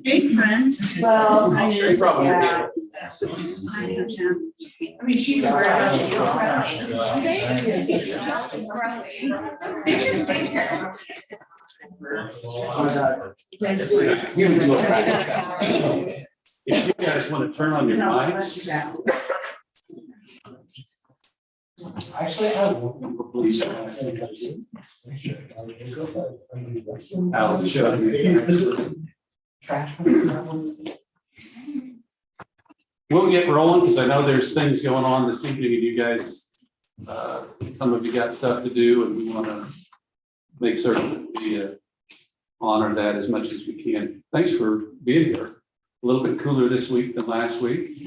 Great friends. Well, I mean, she's If you guys want to turn on your mics. Actually, I have police. I'll show you. We'll get rolling because I know there's things going on this evening and you guys, some of you got stuff to do and we want to make certain that we honor that as much as we can. Thanks for being here. A little bit cooler this week than last week.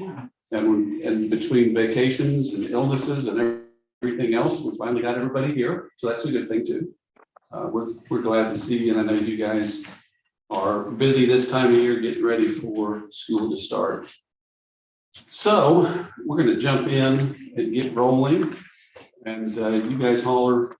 And between vacations and illnesses and everything else, we finally got everybody here. So that's a good thing too. We're glad to see you. And I know you guys are busy this time of year getting ready for school to start. So we're going to jump in and get rolling. And you guys holler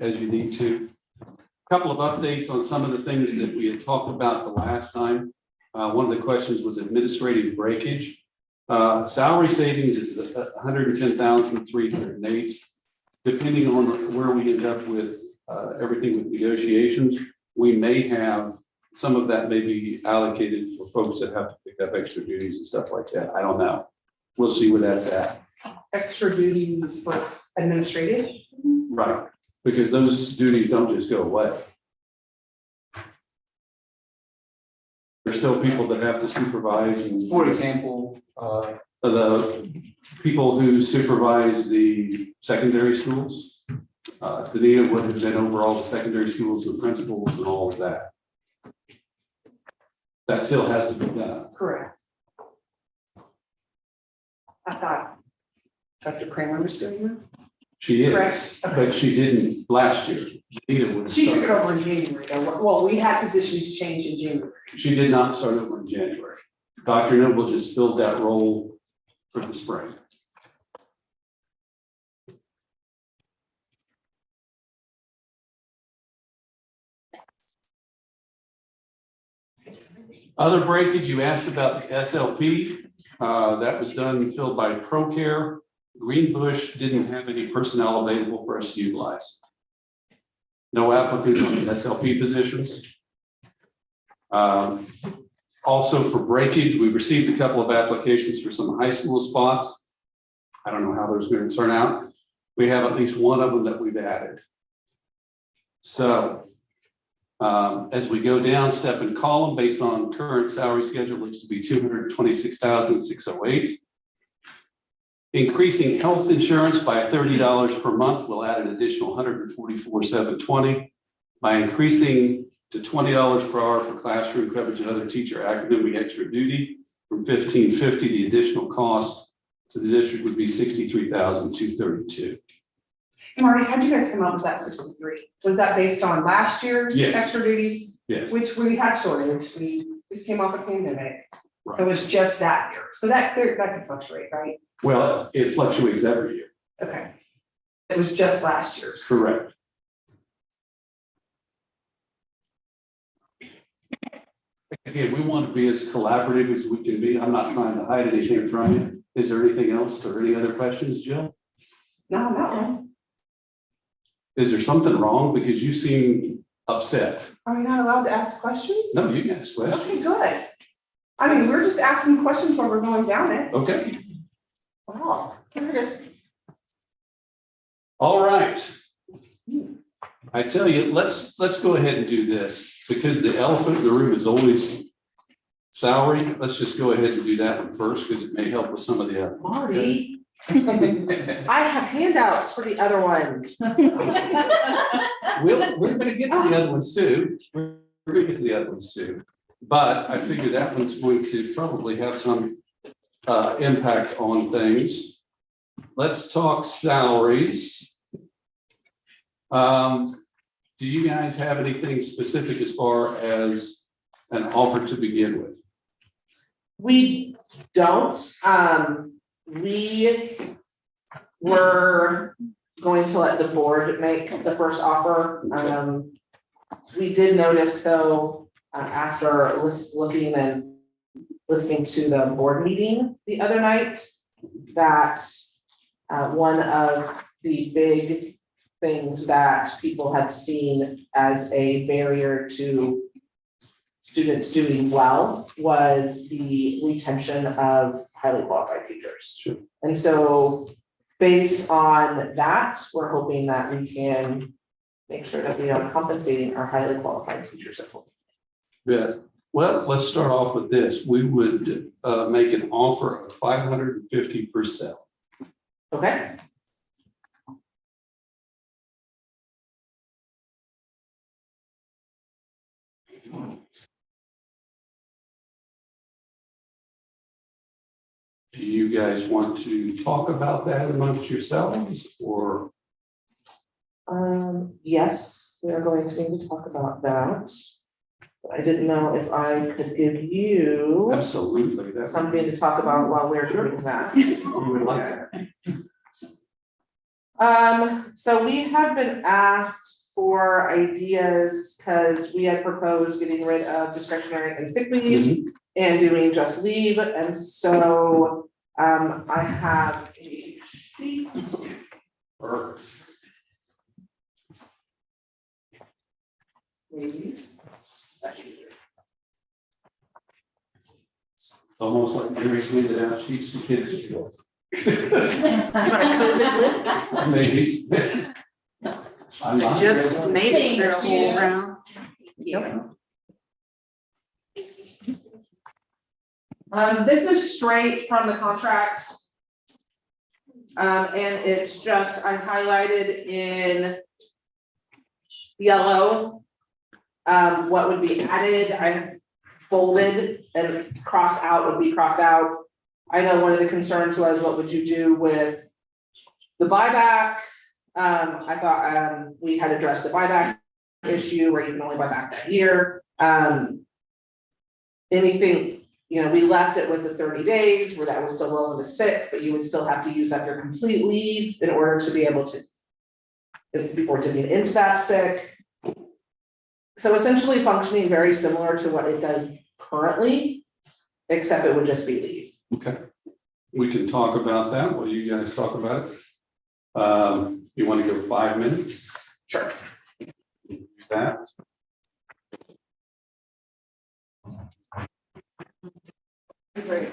as you need to. A couple of updates on some of the things that we had talked about the last time. One of the questions was administrative breakage. Salary savings is 110,308. Depending on where we end up with everything with negotiations, we may have some of that may be allocated for folks that have to pick up extra duties and stuff like that. I don't know. We'll see where that's at. Extra duties for administrative? Right, because those duties don't just go away. There's still people that have to supervise. And, for example, the people who supervise the secondary schools, Danita would have been over all the secondary schools and principals and all of that. That still has to be done. Correct. I thought Dr. Kramer was doing that. She is, Correct. but she didn't last year. Danita would have She took it started. over in January though. Well, we had positions change in January. She did not start over in January. Dr. Noble just filled that role for the spring. Other breakage, you asked about the SLP. That was done, filled by ProCare. Greenbush didn't have any personnel available for us to utilize. No applicants on the SLP positions. Also for breakage, we received a couple of applications for some high school spots. I don't know how those are going to turn out. We have at least one of them that we've added. So as we go down step and column, based on current salary schedule, looks to be $226,608. Increasing health insurance by $30 per month will add an additional $144,720. By increasing to $20 per hour for classroom coverage and other teacher academic extra duty from $1,550, the additional cost to the district would be $63,232. Marty, how'd you guys come up with that 63? Was that based on last year's Yes. extra duty? Yes. Which we had shortage, we just came off a pandemic. Right. So it's just that year. So that could fluctuate, right? Well, it fluctuates every year. Okay. It was just last year's. Correct. Again, we want to be as collaborative as we can be. I'm not trying to hide anything from you. Is there anything else or any other questions, Jill? No, not wrong. Is there something wrong? Because you seem upset. Are we not allowed to ask questions? No, you can ask questions. Okay, good. I mean, we're just asking questions while we're going down it. Okay. Wow. All right. I tell you, let's go ahead and do this. because the elephant in the room is always salary, let's just go ahead and do that one first, because it may help with some of the other. Marty, I have handouts for the other one. We're gonna get to the other ones too. We're gonna get to the other ones too. But I figure that one's going to probably have some impact on things. Let's talk salaries. Do you guys have anything specific as far as an offer to begin with? We don't, we were going to let the board make the first offer. We did notice though, after looking and listening to the board meeting the other night, that one of the big things that people had seen as a barrier to students doing well was the retention of highly qualified teachers. Sure. And so based on that, we're hoping that we can make sure that we are compensating our highly qualified teachers at full. Yeah, well, let's start off with this. We would make an offer of 550%. Okay, Do you guys want to talk about that amongst yourselves, or? yes, we are going to need to talk about that. But I didn't know if I could give you Absolutely. That's something to talk about while we're doing that. we would like that. So we have been asked for ideas because we had proposed getting rid of discretionary and sick leave and doing just leave, and so I have a sheet. Perfect. Maybe. Almost like Mary's handed out sheets to kids. Maybe. I'm not. Just made it through a Thank whole you. round. This is straight from the contract. And it's just, I highlighted in yellow what would be added. I bolded and cross out would be cross out. I know one of the concerns was, what would you do with the buyback? I thought we had addressed the buyback issue where you can only buy back that year. Anything, you know, we left it with the 30 days where that was still rolling to sick, but you would still have to use up your complete leave in order to be able to, before tipping into that sick. So essentially functioning very similar to what it does currently, except it would just be leave. Okay, we can talk about that while you guys talk about it. You want to go 5 minutes? Sure. That. Great.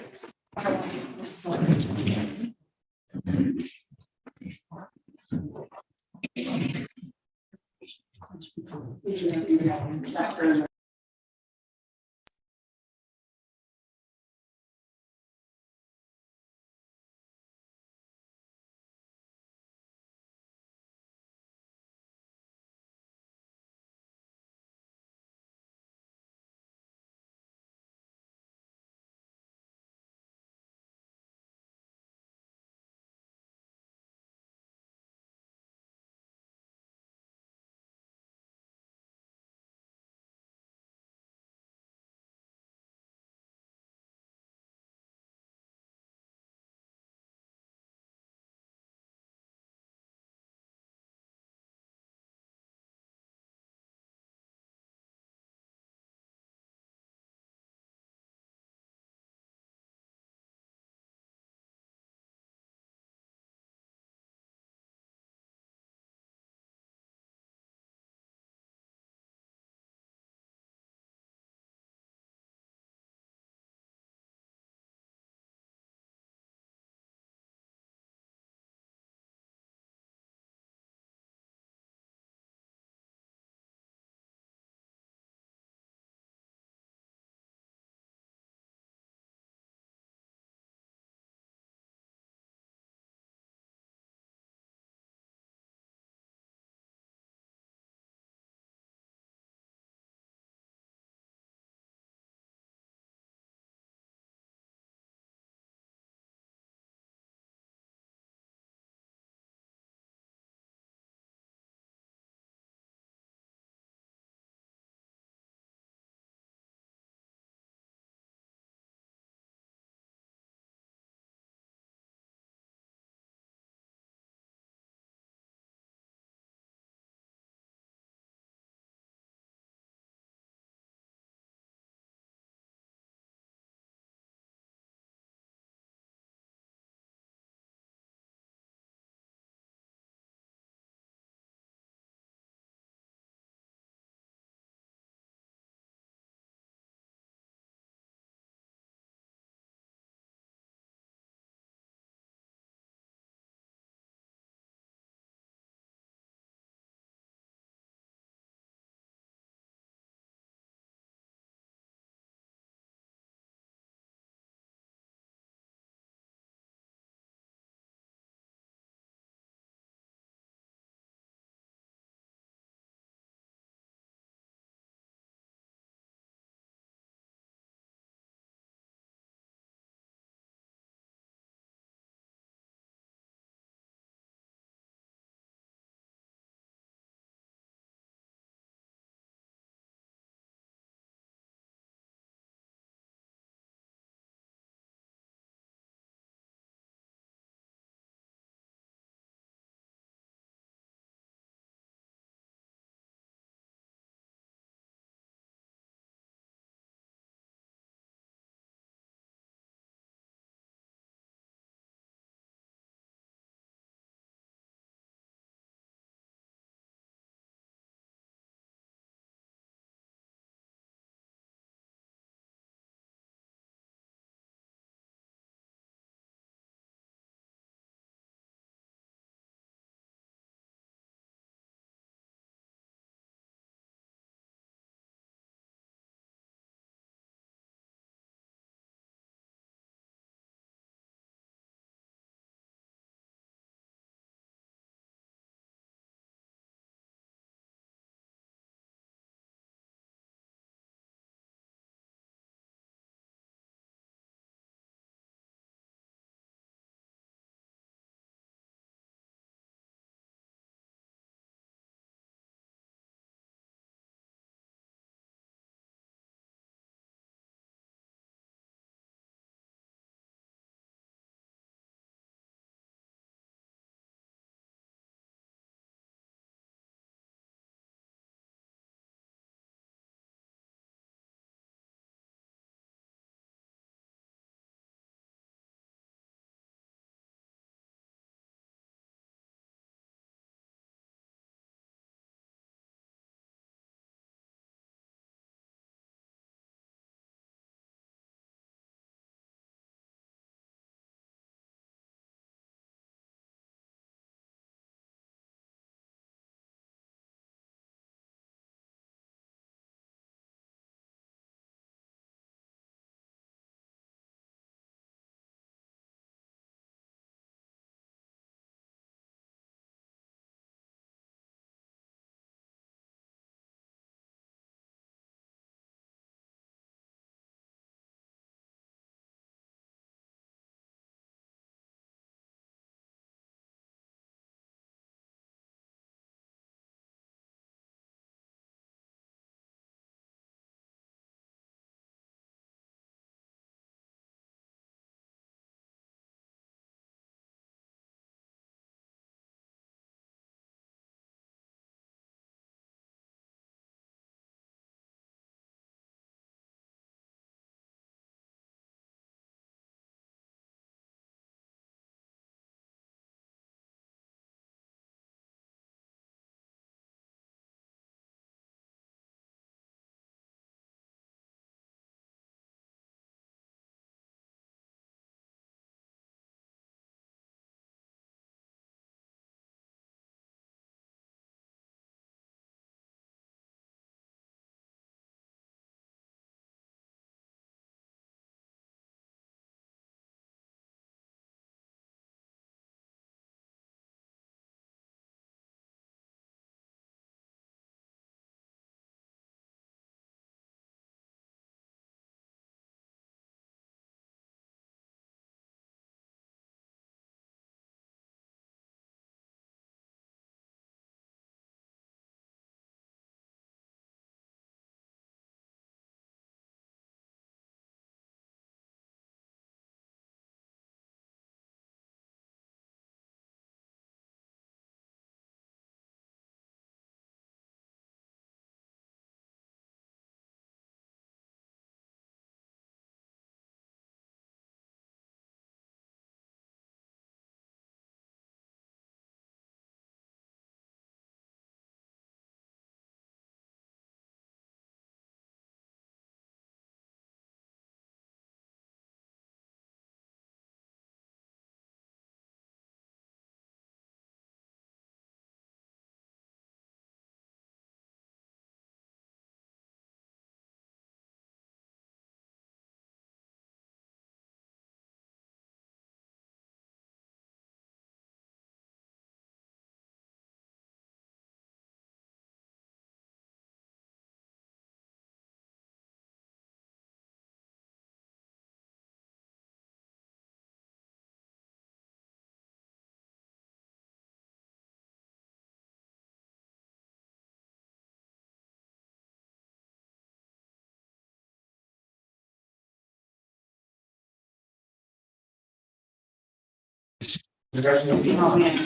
Oh, man.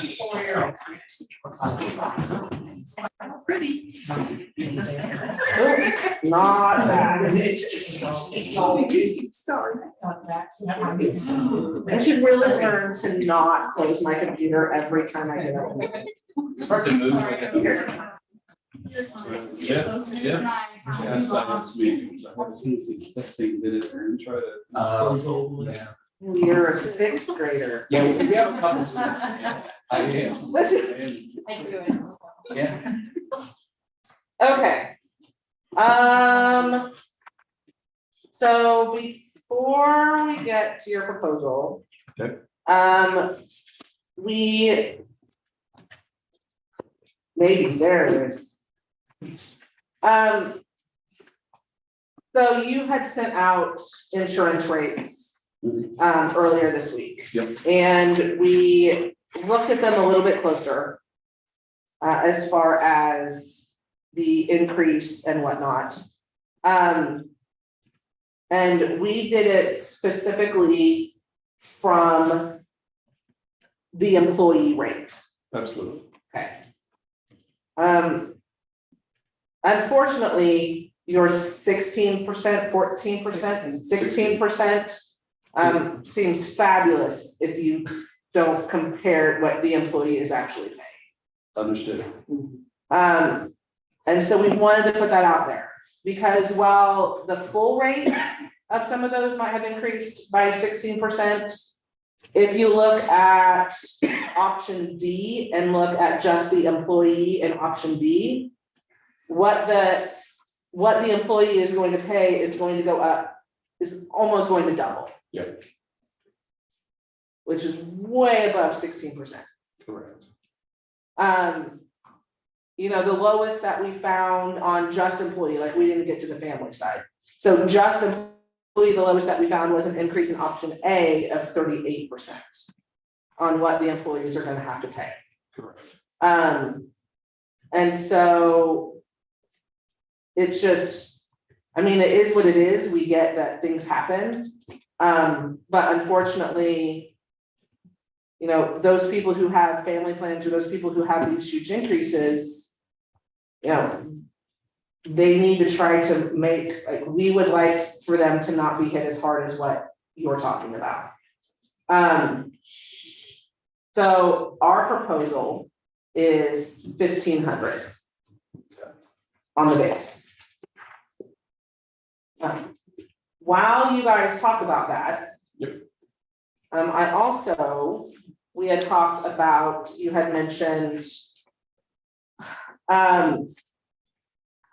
Pretty. Not bad. It's all YouTube star. I should really learn to not close my computer every time I get up. It's hard to move. Yeah, yeah. That's like this meeting. I have seen some set things in it and try to. Yeah. You're a sixth grader. Yeah, we have a couple students. I am. Listen, Yeah. okay. So before we get to your proposal. Okay. We. Maybe there it is. So you had sent out insurance rates earlier this week. Yep. And we looked at them a little bit closer. As far as the increase and whatnot. And we did it specifically from the employee rate. Absolutely. Okay. Unfortunately, your 16%, 14%, 16% seems fabulous if you don't compare what the employee is actually paying. Understood. And so we wanted to put that out there because while the full rate of some of those might have increased by 16%, if you look at option D and look at just the employee in option D, what the employee is going to pay is going to go up, is almost going to double. Yep. Which is way above 16%. Correct. You know, the lowest that we found on just employee, like we didn't get to the family side. So just employee, the lowest that we found was an increase in option A of 38% on what the employees are gonna have to pay. Correct. And so it's just, I mean, it is what it is. We get that things happen. But unfortunately, you know, those people who have family plans or those people who have these huge increases, you know, they need to try to make, like, we would like for them to not be hit as hard as what you're talking about. So our proposal is 1,500 on the base. While you guys talk about that. Yep. I also, we had talked about, you had mentioned adding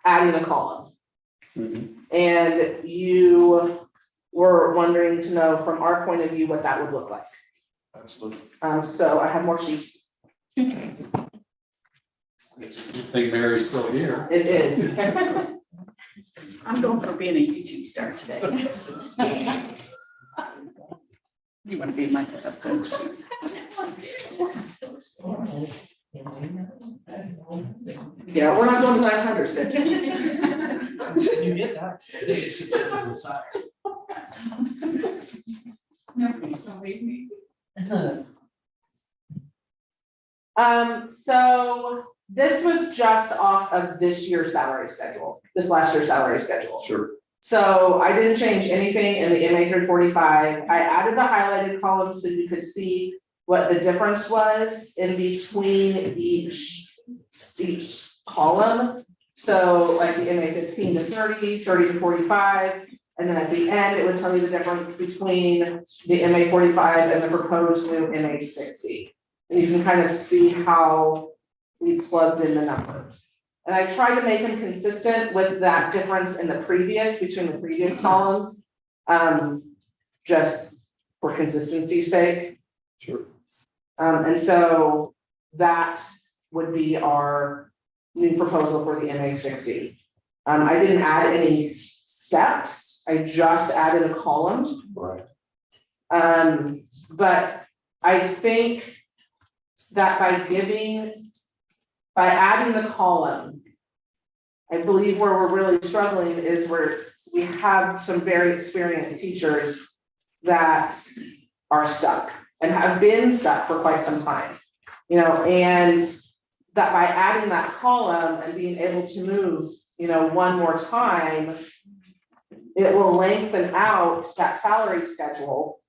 a column. And you were wondering to know from our point of view what that would look like. Absolutely. So I have more sheets. It's a good thing Mary's still here. It is. I'm going for being a YouTube star today. You want to be my husband? Yeah, we're not doing 900, Sid. You get that. It's just a different side. So this was just off of this year's salary schedule, this last year's salary schedule. Sure. So I didn't change anything in the MA 345. I added the highlighted columns so you could see what the difference was in between each column. So like the MA 15 to 30, 30 to 45, and then at the end, it would tell you the difference between the MA 45 and the proposed new MA 60. And you can kind of see how we plugged in the numbers. And I tried to make them consistent with that difference in the previous, between the previous columns, just for consistency's sake. Sure. And so that would be our new proposal for the MA 60. I didn't add any steps, I just added a column. Right. But I think that by adding the column, I believe where we're really struggling is where we have some very experienced teachers that are stuck and have been stuck for quite some time. You know, and that by adding that column and being able to move, you know, one more time, it will lengthen out that salary schedule.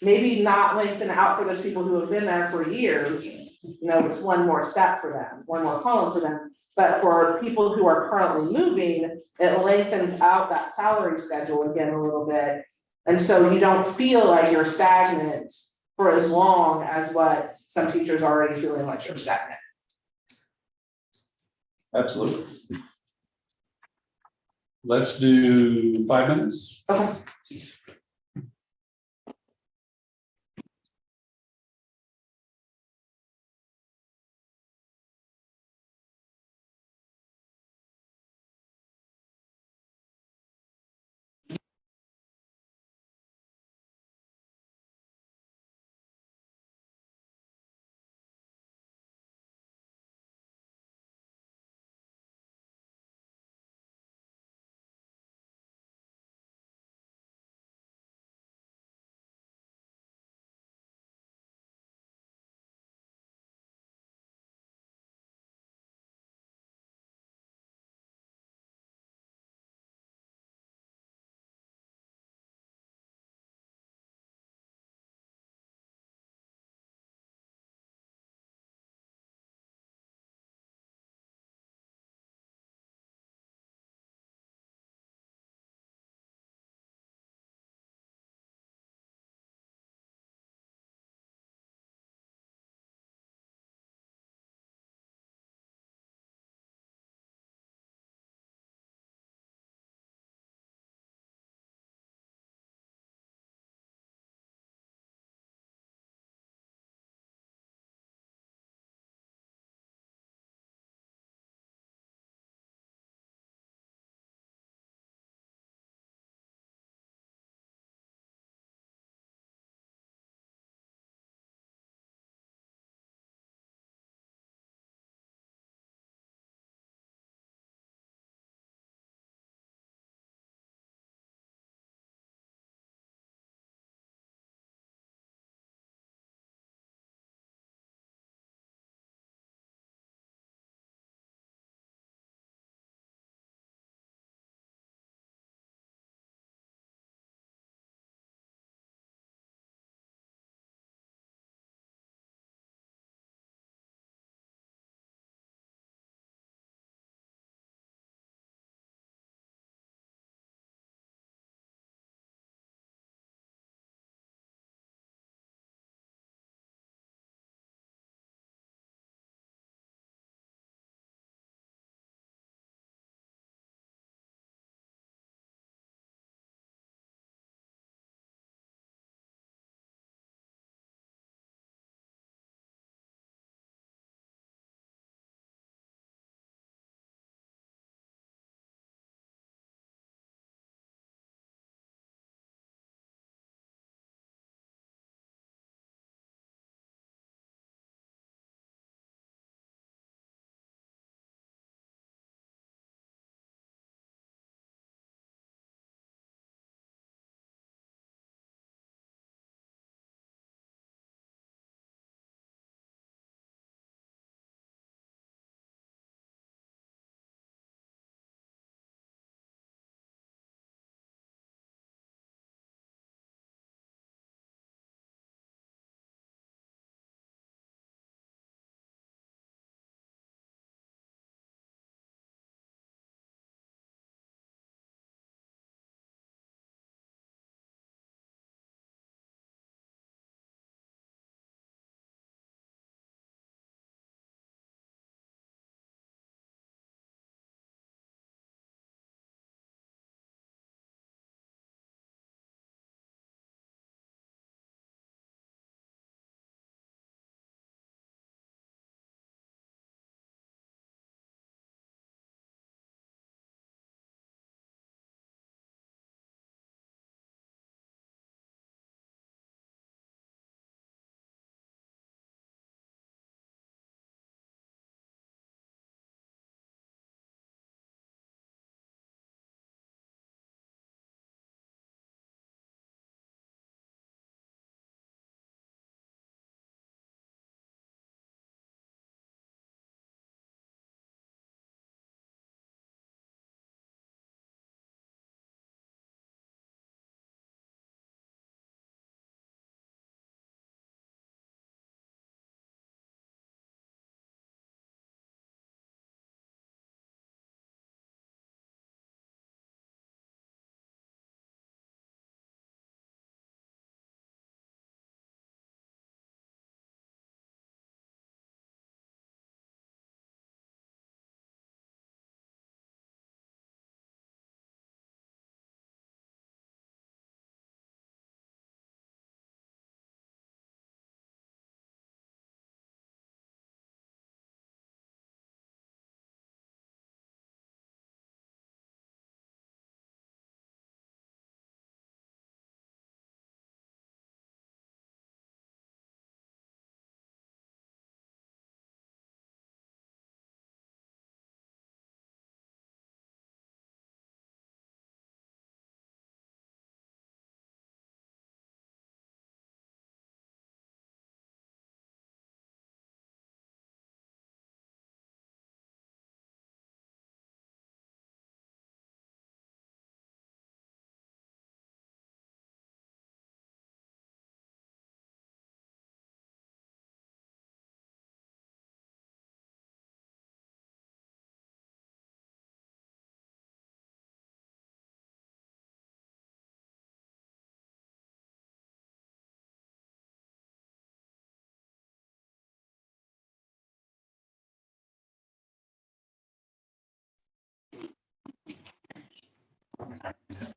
Maybe not lengthen out for those people who have been there for years, you know, it's one more step for them, one more column for them. But for people who are currently moving, it lengthens out that salary schedule again a little bit. And so you don't feel like you're stagnant for as long as what some teachers are already feeling like you're stagnant. Absolutely. Let's do 5 minutes. Okay.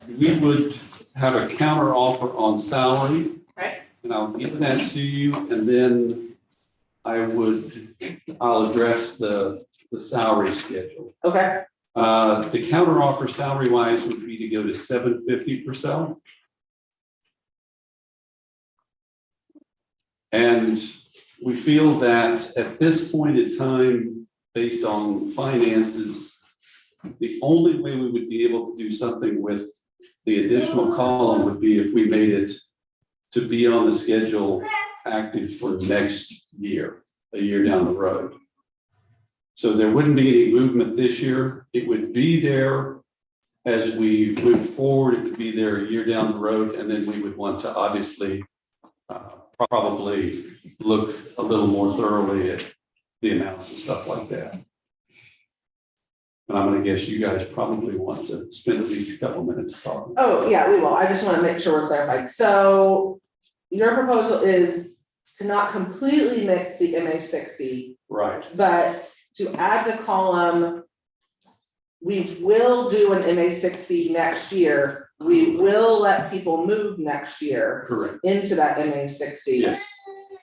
we would have a counter offer on salary. Okay. And I'll give that to you, and then I'll address the salary schedule. Okay, The counter offer salary wise would be to go to $750 per cell. And we feel that at this point in time, based on finances, the only way we would be able to do something with the additional column would be if we made it to be on the schedule active for next year, a year down the road. So there wouldn't be any movement this year. It would be there as we move forward. It would be there a year down the road, and then we would want to obviously probably look a little more thoroughly at the amounts and stuff like that. And I'm going to guess you guys probably want to spend at least a couple minutes talking. oh, yeah, we will, I just wanna make sure we're clarified, so your proposal is to not completely mix the MA 60, Right, but to add the column, we will do an MA 60 next year, we will let people move next year correct. into that MA 60. Yes,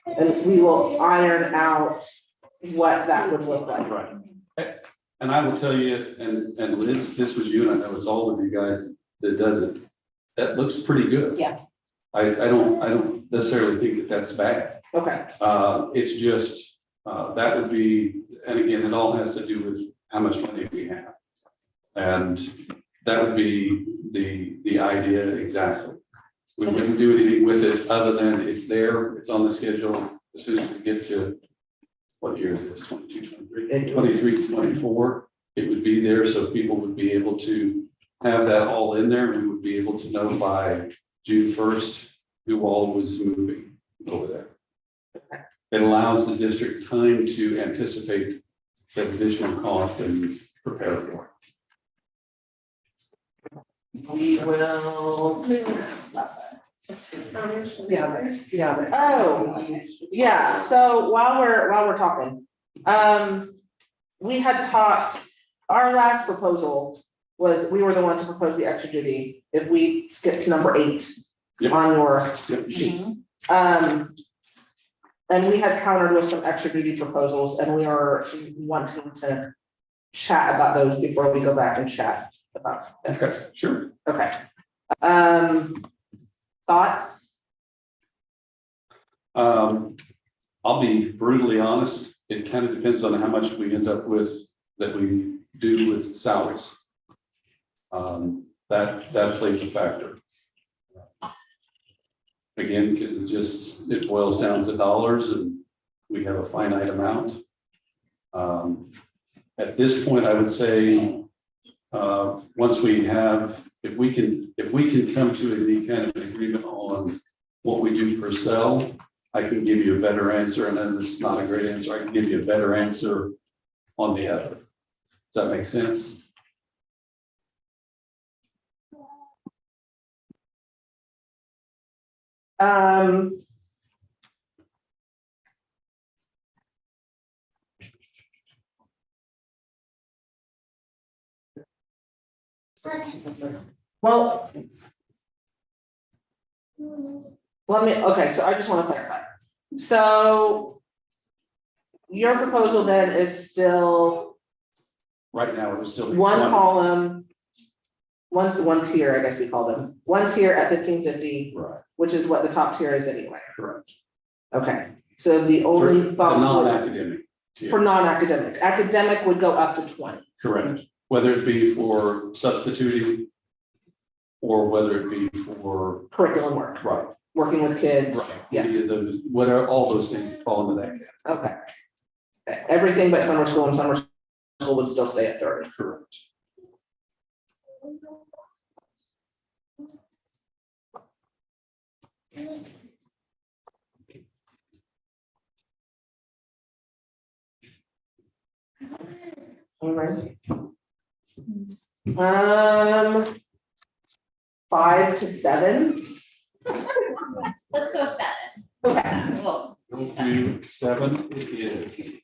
And we will iron out what that would look like. right. And I will tell you, and Liz, this was you, and I know it's all of you guys that does it. That looks pretty good. Yeah. I don't necessarily think that that's bad. Okay, It's just, that would be, and again, it all has to do with how much money we have. And that would be the idea exactly. We wouldn't do anything with it other than it's there, it's on the schedule. As soon as we get to, what year is this, 22, 23, 23, 24, it would be there, so people would be able to have that all in there. We would be able to know by June 1st who all was moving over there. It allows the district time to anticipate that additional cost and prepare for it. we will. Yeah. Oh, yeah, so while we're talking, we had talked, our last proposal was, we were the one to propose the extra duty, if we skip to number 8 Yep. on your Yep. sheet. And we had countered with some extra duty proposals, and we are wanting to chat about those before we go back and chat about. Okay, sure. Okay. Thoughts? I'll be brutally honest, it kind of depends on how much we end up with, that we do with salaries. That plays a factor. Again, because it boils down to dollars and we have a finite amount. At this point, I would say, once we have, if we can come to any kind of agreement on what we do per cell, I can give you a better answer, and then it's not a great answer, I can give you a better answer on the other. Does that make sense? Well. Okay, so I just want to clarify. So. Your proposal then is still Right now, it was still. one column. One tier, I guess we call them, one tier at 1550, Right, which is what the top tier is anyway. correct. Okay, so the For only the bump non-academic. tier. for non-academic, academic would go up to 20. Correct, whether it be for substituting or whether it be for, Curriculum work, right, working with kids, right. yeah, Any of those, whatever, all those things fall into that category. okay. Everything but summer school, and summer school would still stay at 30. Correct. All right. 5 to 7. Let's go 7. Okay. Well, Go to 7 it is.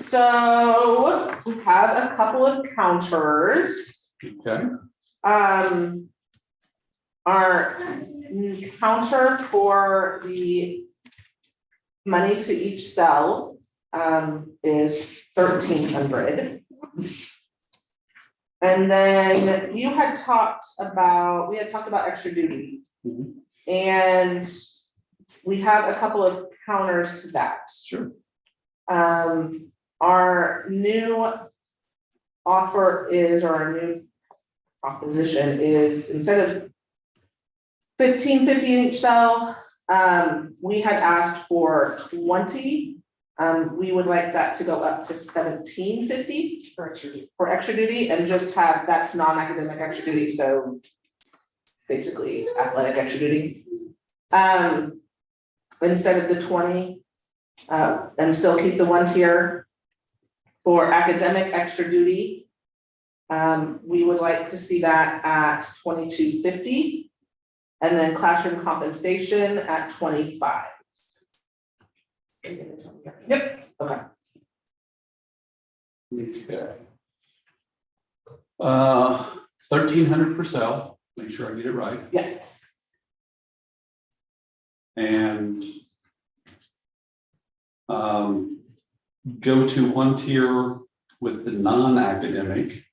So we have a couple of counters. Okay, Our counter for the money to each cell is 1,300. And then we had talked about extra duty. Mhm. And we have a couple of counters to that. sure. Our new offer is, or our new proposition is, instead of 1,550 in each cell, we had asked for 20. We would like that to go up to 1,750 for extra duty, and just have, that's non-academic extra duty, so basically athletic extra duty. Instead of the 20, and still keep the 1 tier. For academic extra duty, we would like to see that at 2,250. And then classroom compensation at 25. Yep, okay. Okay. 1,300 per cell, make sure I get it right. Yeah. And go to 1 tier with the non-academic,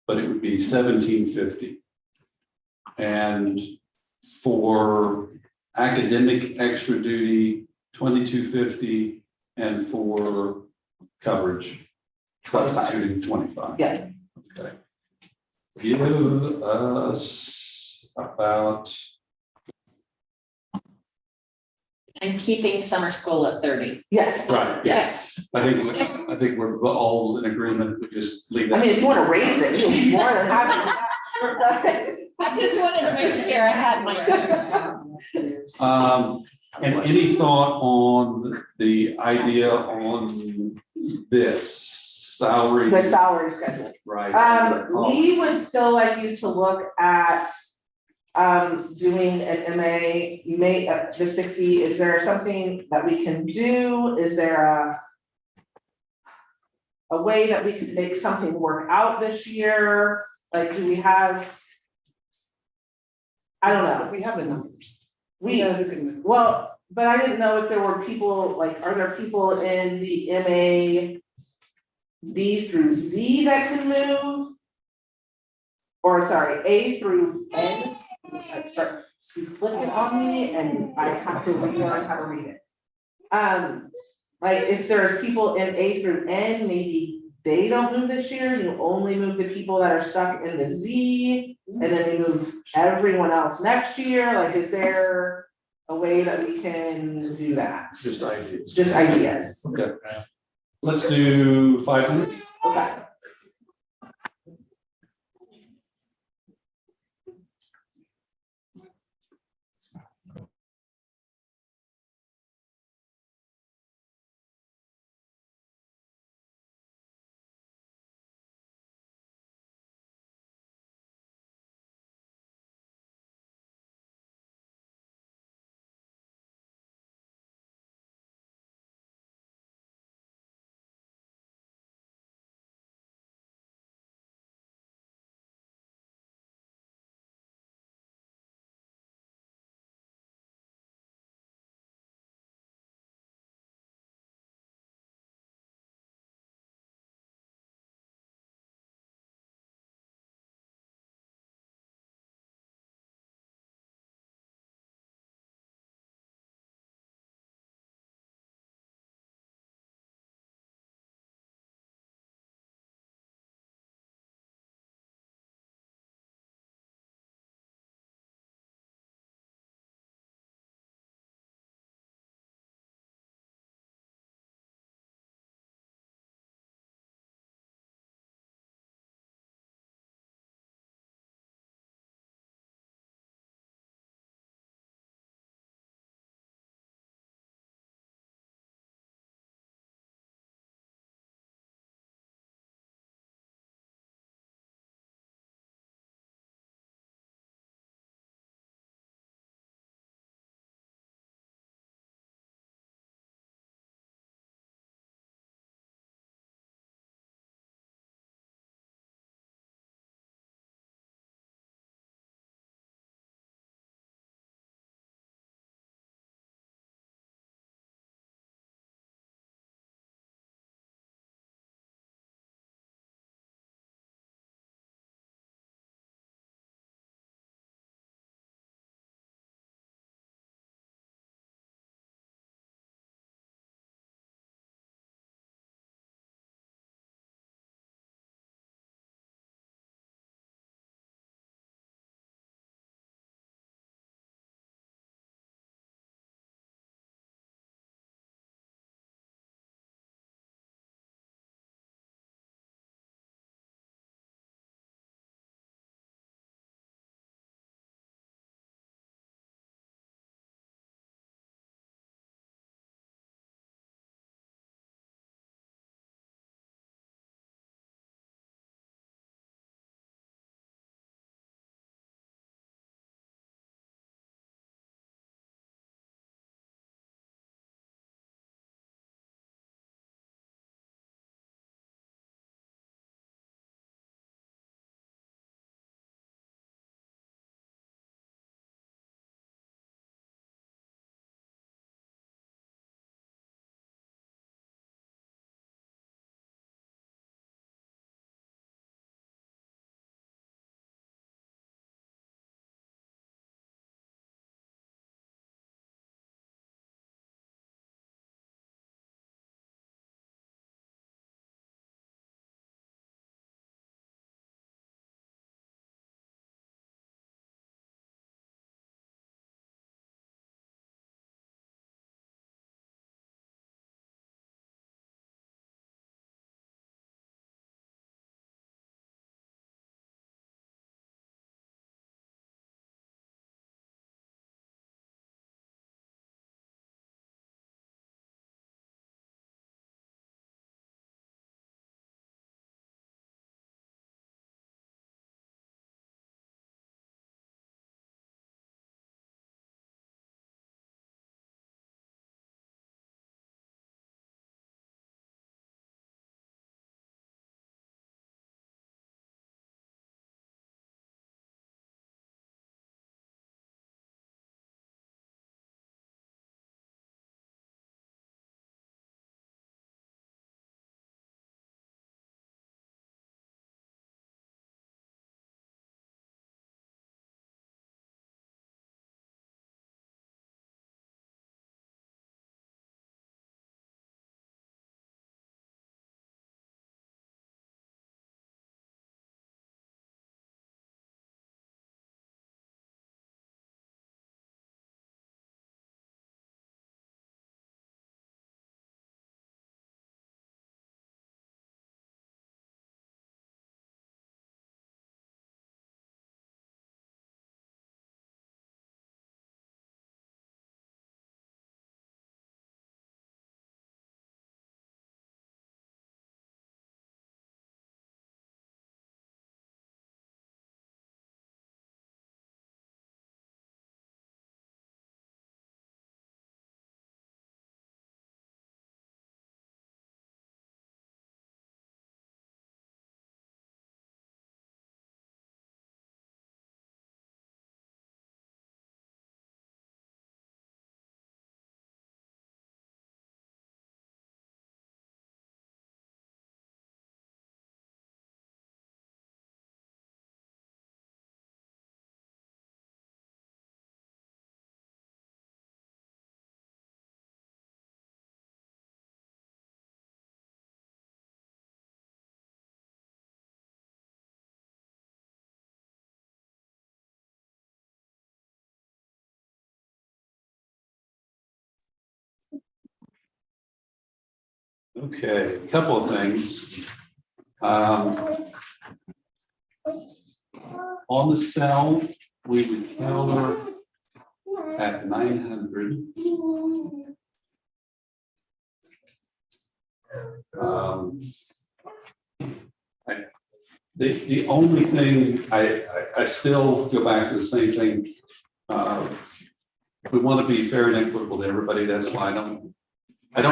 but it would be 1,750. And for academic extra duty, 2,250, and for coverage, substituting 25. Yeah. Okay. Give us about, I'm keeping summer school at 30. Yes. right, yes, I think we're all in agreement, we just leave that. I mean, if you wanna raise it, you're more than happy to. I just wanted to make sure I had my. And any thought on the idea on this salary? The salary schedule. Right. We would still like you to look at doing an MA, you may, the 60, is there something that we can do? Is there a way that we could make something work out this year? Like, do we have? I don't know. We have the numbers. We, know who can move. well, but I didn't know if there were people, like, are there people in the MA B through Z that can move? Or sorry, A through N? Sorry, you flick it on me and I have to learn how to read it. Like, if there's people in A through N, maybe they don't move this year, you only move the people that are stuck in the Z, and then you move everyone else next year, like, is there a way that we can do that? Just ideas. Just ideas, Okay. Let's do 500. okay. Okay, a couple of things. On the cell, we would counter at 900. The only thing, I still go back to the same thing. We want to be fair and equitable to everybody. That's why I don't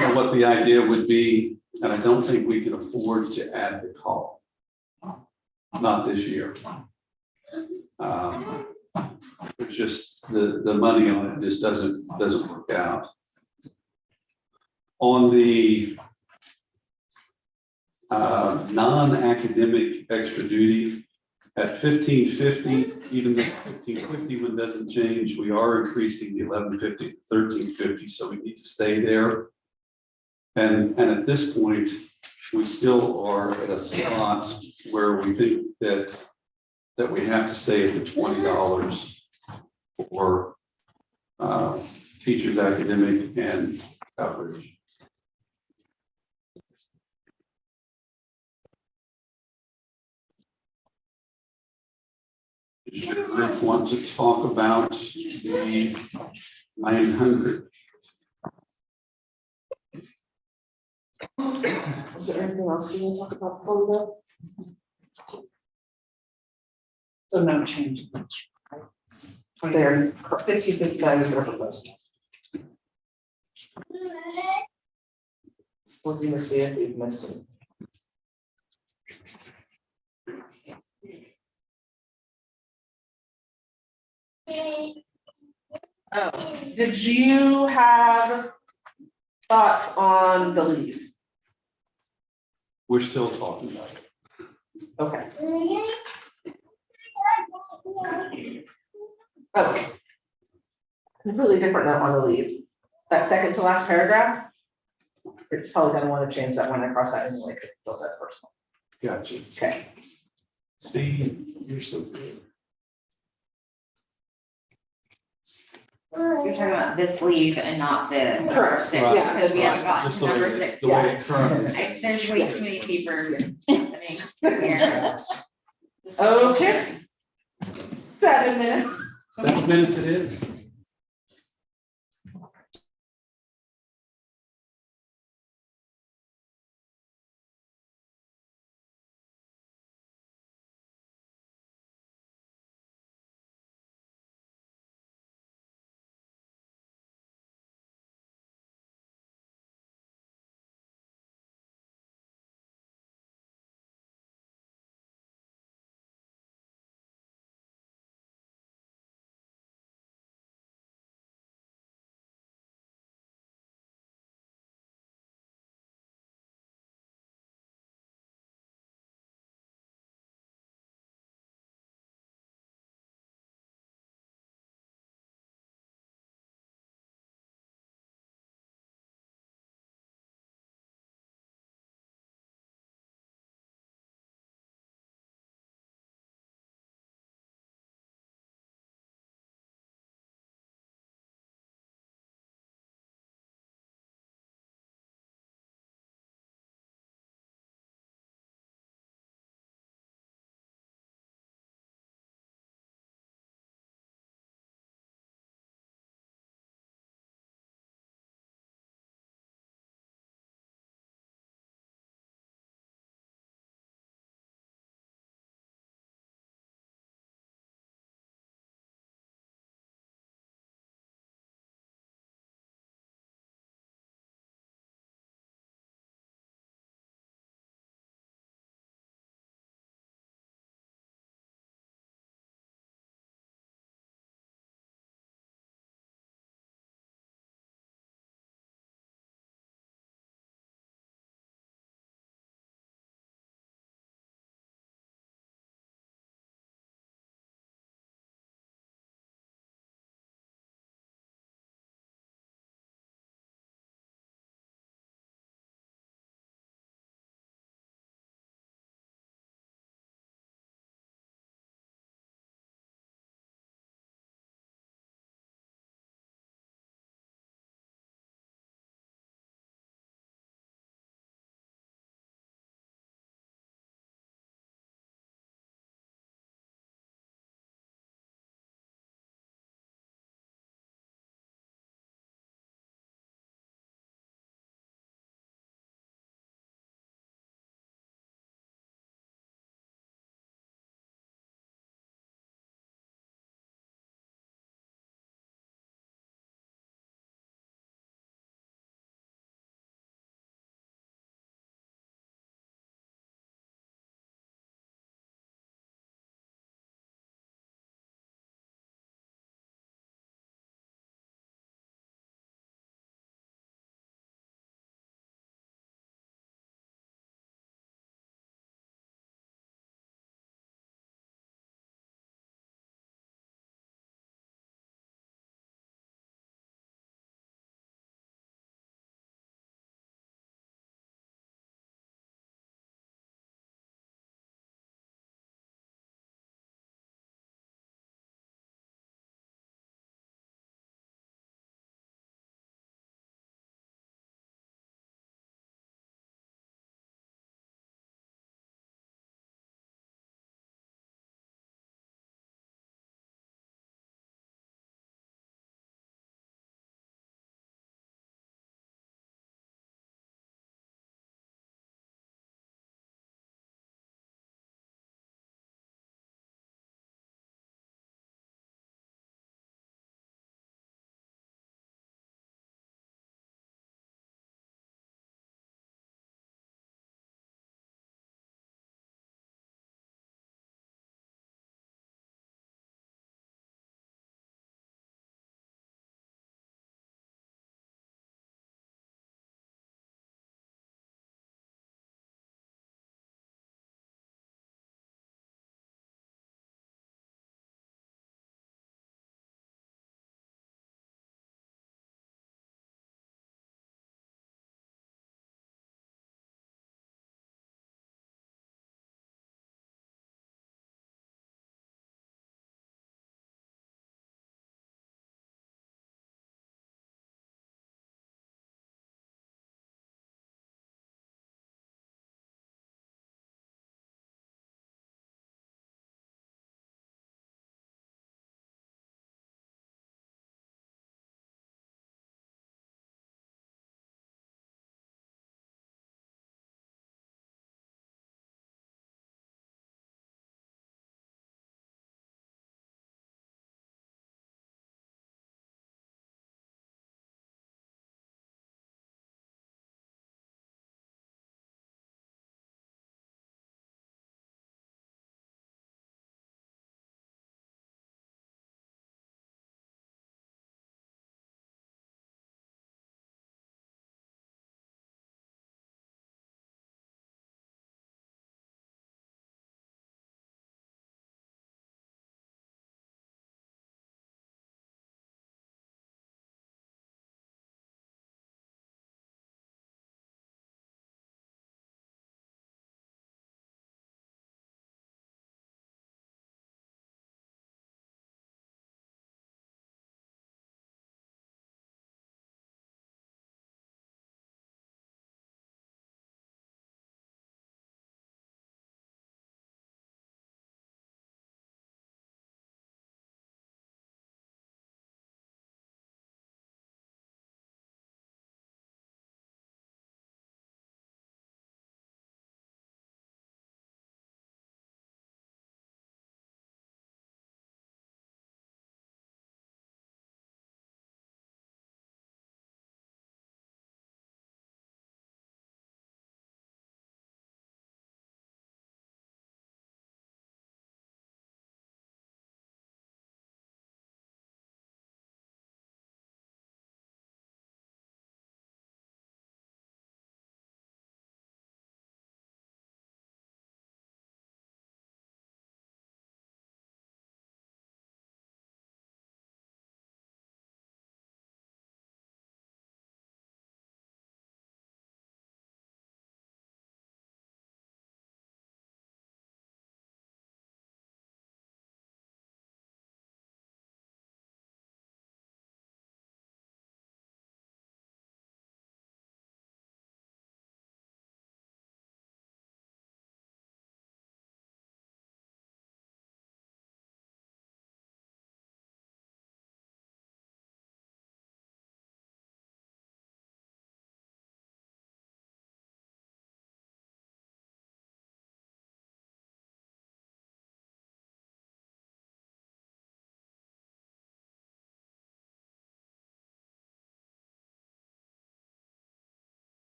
know what the idea would be, and I don't think we can afford to add the call. Not this year. It's just the money on it just doesn't work out. On the non-academic extra duty at 1550, even though 1550 one doesn't change, we are increasing the 1150 to 1350, so we need to stay there. And at this point, we still are at a spot where we think that we have to stay at the $20 for teachers' academic and coverage. Does your group want to talk about the 900? Is there anything else you want to talk about before we go? So no change. There, 1559 is what's proposed. Looking to see if we've missed it. Oh, did you have thoughts on the leave? We're still talking about it. Okay. Oh. Completely different note on the leave. That second to last paragraph. You're probably gonna want to change that when I cross that anyway, because it feels that personal. Gotcha. Okay. See, you're so good. You're talking about this leave and not the. Correct. six, Right. Because we haven't gotten Just to the way number it- six. The way it currently is. There's way too many papers happening here. Okay. 7 minutes. 7 minutes it is.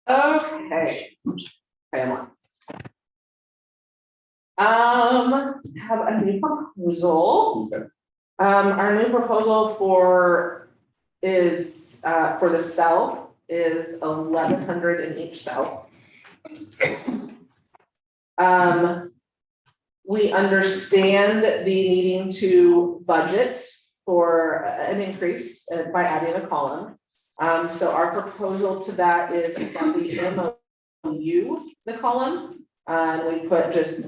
Okay. Family. Have a new proposal. Okay. Our new proposal for the cell is 1,100 in each cell. We understand the needing to budget for an increase by adding a column. So our proposal to that is from the MOU, the column, and we put just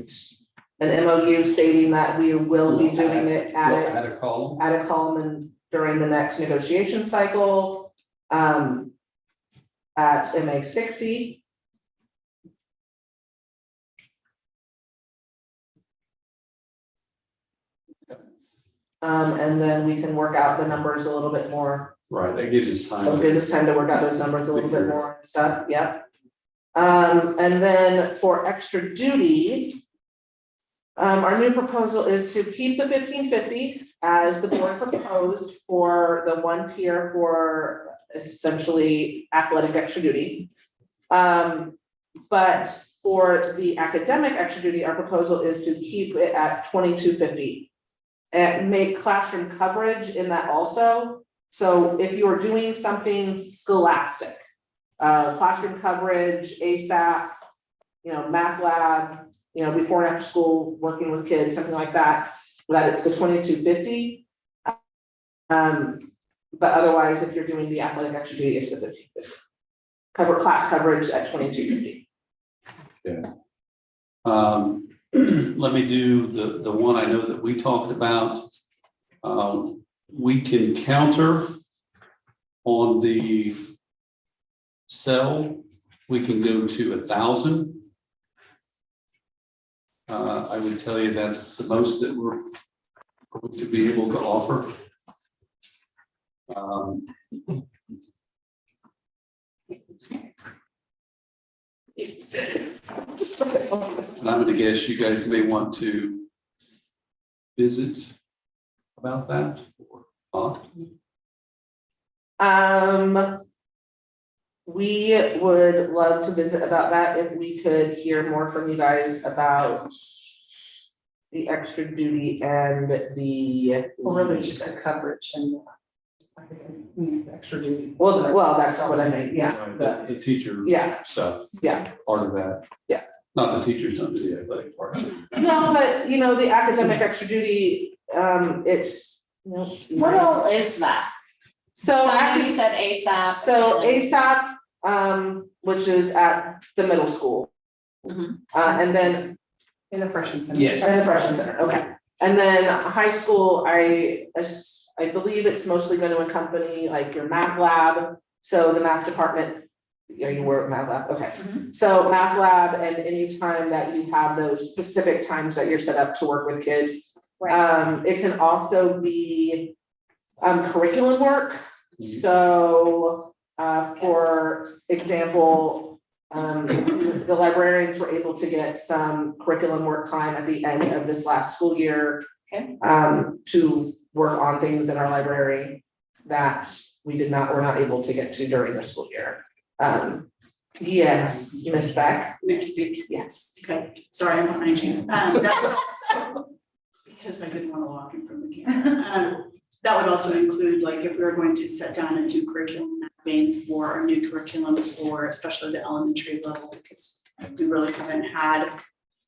an MOU stating that we will be doing it Add a column. add a column and during the next negotiation cycle, at MA 60. And then we can work out the numbers a little bit more. Right, that gives us time. It'll give us time to work out those numbers a little bit more and stuff, yep. And then for extra duty, our new proposal is to keep the 1,550 as the board proposed for the one tier for essentially athletic extra duty. But for the academic extra duty, our proposal is to keep it at 2,250. And make classroom coverage in that also. So if you are doing something scholastic, classroom coverage, ASAP, math lab, before and after school, working with kids, something like that, that it's the 2,250. But otherwise, if you're doing the athletic extra duty, it's the 1,550. Cover class coverage at 2,250. Yeah. Let me do the one I know that we talked about. We can counter on the cell, we can go to 1,000. I would tell you that's the most that we're going to be able to offer. And I'm gonna guess you guys may want to visit about that or not. We would love to visit about that if we could hear more from you guys about the extra duty and the. Or really just the coverage and extra duty. Well, that's what I mean, yeah, Right, the teacher yeah, stuff, yeah. part of that. Yeah. Not the teachers don't do the athletic part. No, but the academic extra duty, it's, What all is that? So So I know active- you said ASAP. So ASAP, which is at the middle school. Mhm. And then. In the freshman center. Yes. And the freshman center, okay. And then high school, I believe it's mostly going to accompany like your math lab. So the math department, you were at math lab, okay. Mhm. So math lab and any time that you have those specific times that you're set up to work with kids. It can also be curriculum work. So for example, the librarians were able to get some curriculum work time at the end of this last school year. Okay. To work on things in our library that we're not able to get to during the school year. Yes, Ms. Beck, Next week. yes. Okay, sorry, I'm behind you. That would also, because I didn't want to walk in from the camera. That would also include, like, if we were going to sit down and do curriculum mapping for our new curriculums for especially the elementary level, because we really haven't had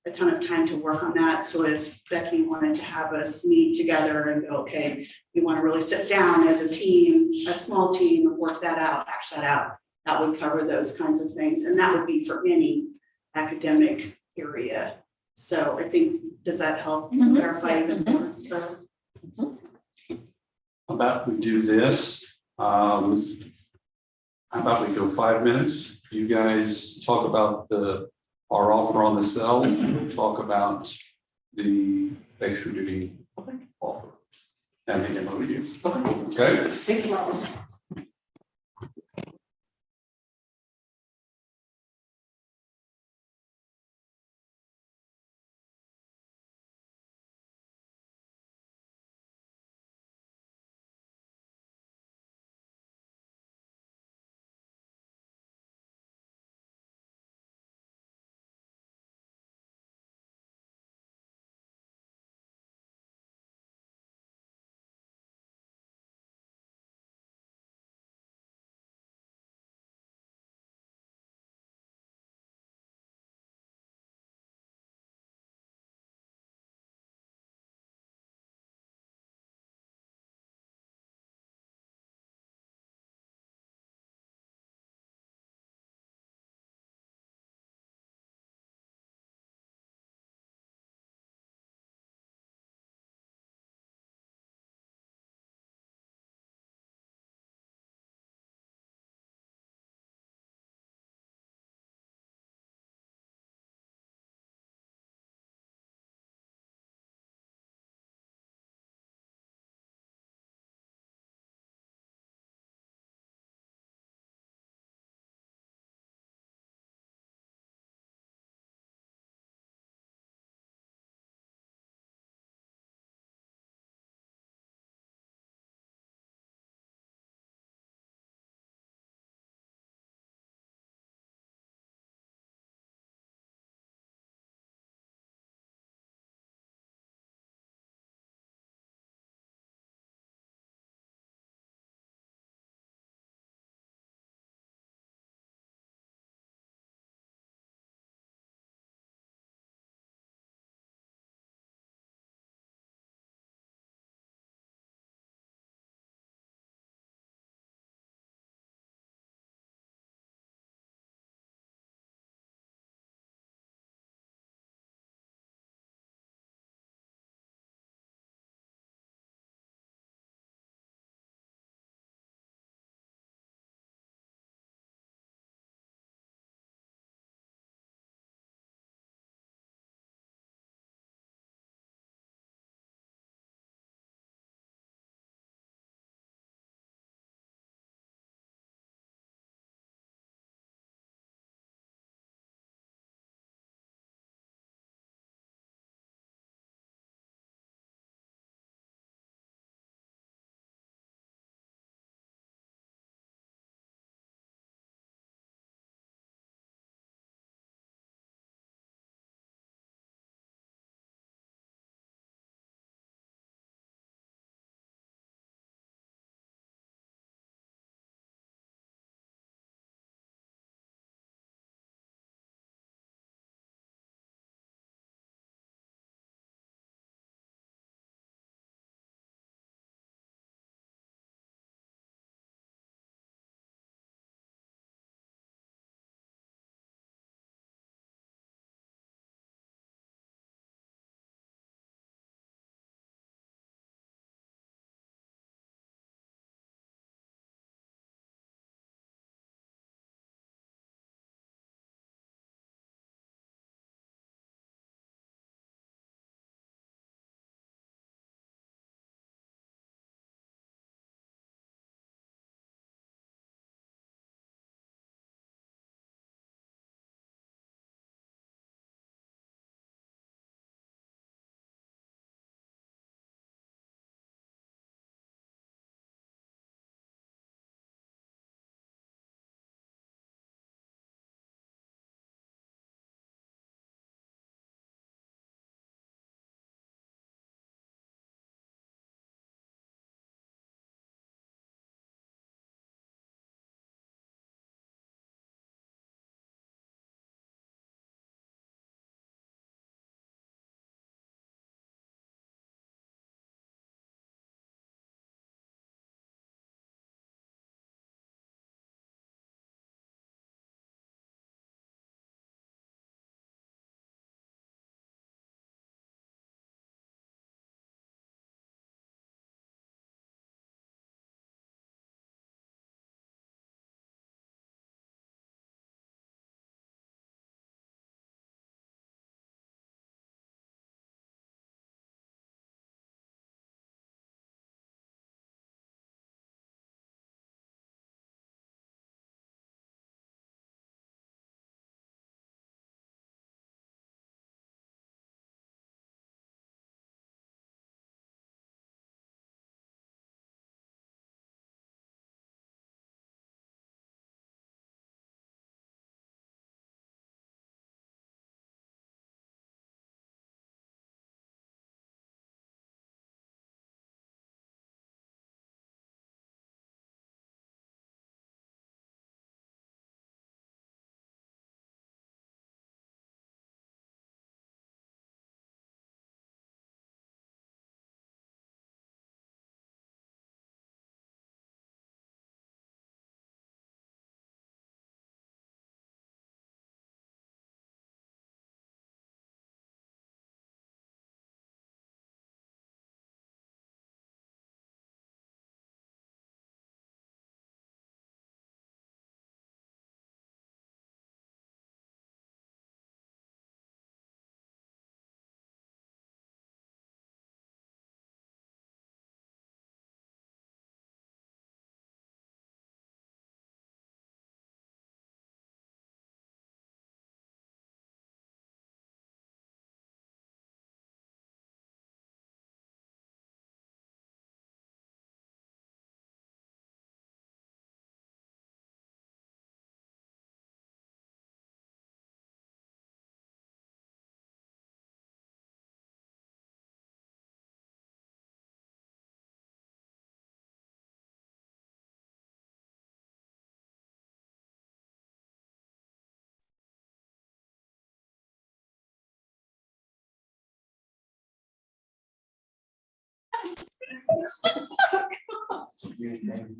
a ton of time to work on that. So if Becky wanted to have us meet together and go, okay, we want to really sit down as a team, a small team, and work that out, hash that out, that would cover those kinds of things. And that would be for any academic area. So I think, does that help Mhm. clarify even more? So. How about we do this? How about we go 5 minutes? You guys talk about our offer on the cell, we'll talk about the extra duty offer and the MOU. Okay? Thank you.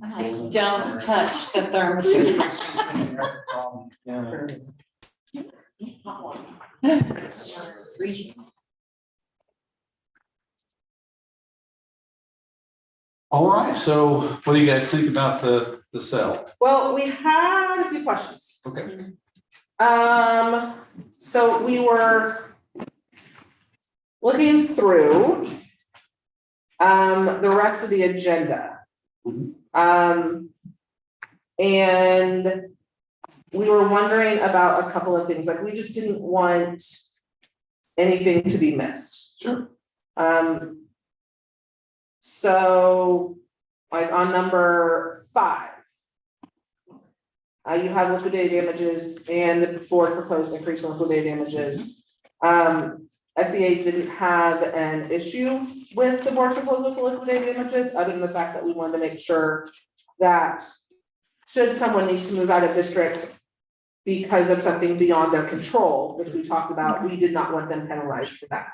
I'm like, don't touch the thermostat. All right, so what do you guys think about the cell? Well, we had a few questions. Okay. So we were looking through the rest of the agenda. Mhm. And we were wondering about a couple of things, like we just didn't want anything to be missed. Sure. So, like on number 5. You have liquidated damages and the board proposed increase in liquidated damages. SEA didn't have an issue with the board's proposal for liquidated damages, other than the fact that we wanted to make sure that should someone need to move out of district because of something beyond their control, which we talked about, we did not want them penalized for that.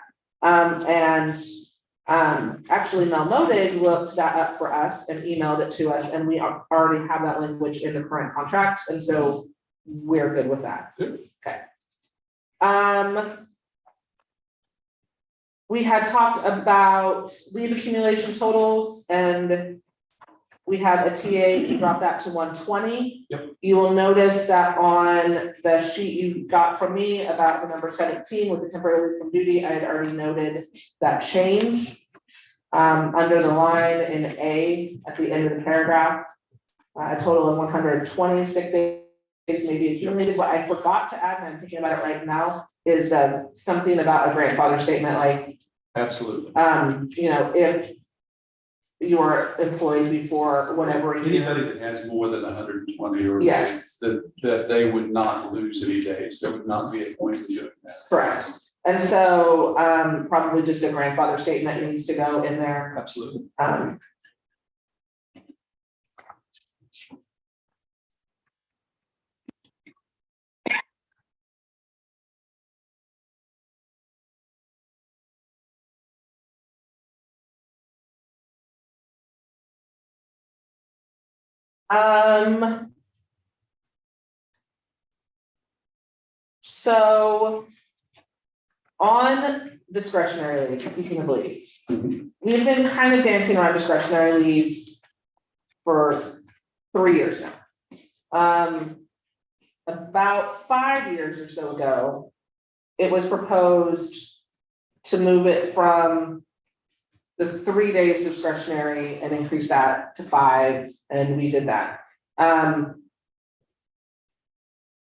Actually Mel Modes looked that up for us and emailed it to us, and we already have that language in the current contract, and so we're good with that. Good. Okay. We had talked about leave accumulation totals, and we have a TA to drop that to 120. Yep. You will notice that on the sheet you got from me about the number 17 with the temporary leave from duty, I had already noted that change. Under the line in A at the end of the paragraph, a total of 120 sick days may be accumulated. What I forgot to add, and I'm thinking about it right now, is the something about a grandfather statement, like, Absolutely. If you're employed before whatever year. Anybody that has more than 120 or Yes. that they would not lose any days. There would not be a point in doing that. Correct. And so probably just a grandfather statement needs to go in there. Absolutely. So on discretionary leave, speaking of leave, we've been kind of dancing around discretionary leave for 3 years now. About 5 years or so ago, it was proposed to move it from the 3 days discretionary and increase that to 5, and we did that.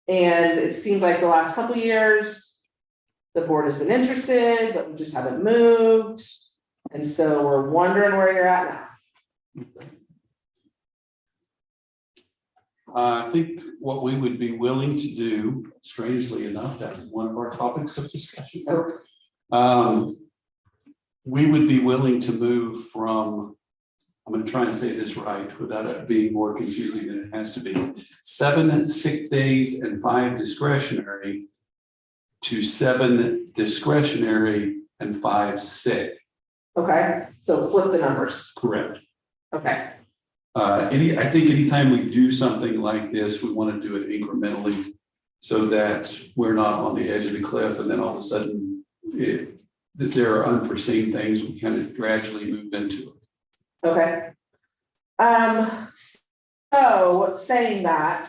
And it seemed like the last couple years, the board has been interested, but we just haven't moved. And so we're wondering where you're at now. I think what we would be willing to do, strangely enough, that is one of our topics of discussion. We would be willing to move from, I'm going to try and say this right without it being more confusing than it has to be, 7 sick days and 5 discretionary to 7 discretionary and 5 sick. Okay, so flip the numbers. Correct. Okay, I think anytime we do something like this, we want to do it incrementally so that we're not on the edge of the cliff and then all of a sudden that there are unforeseen things, we kind of gradually move into it. okay. So saying that,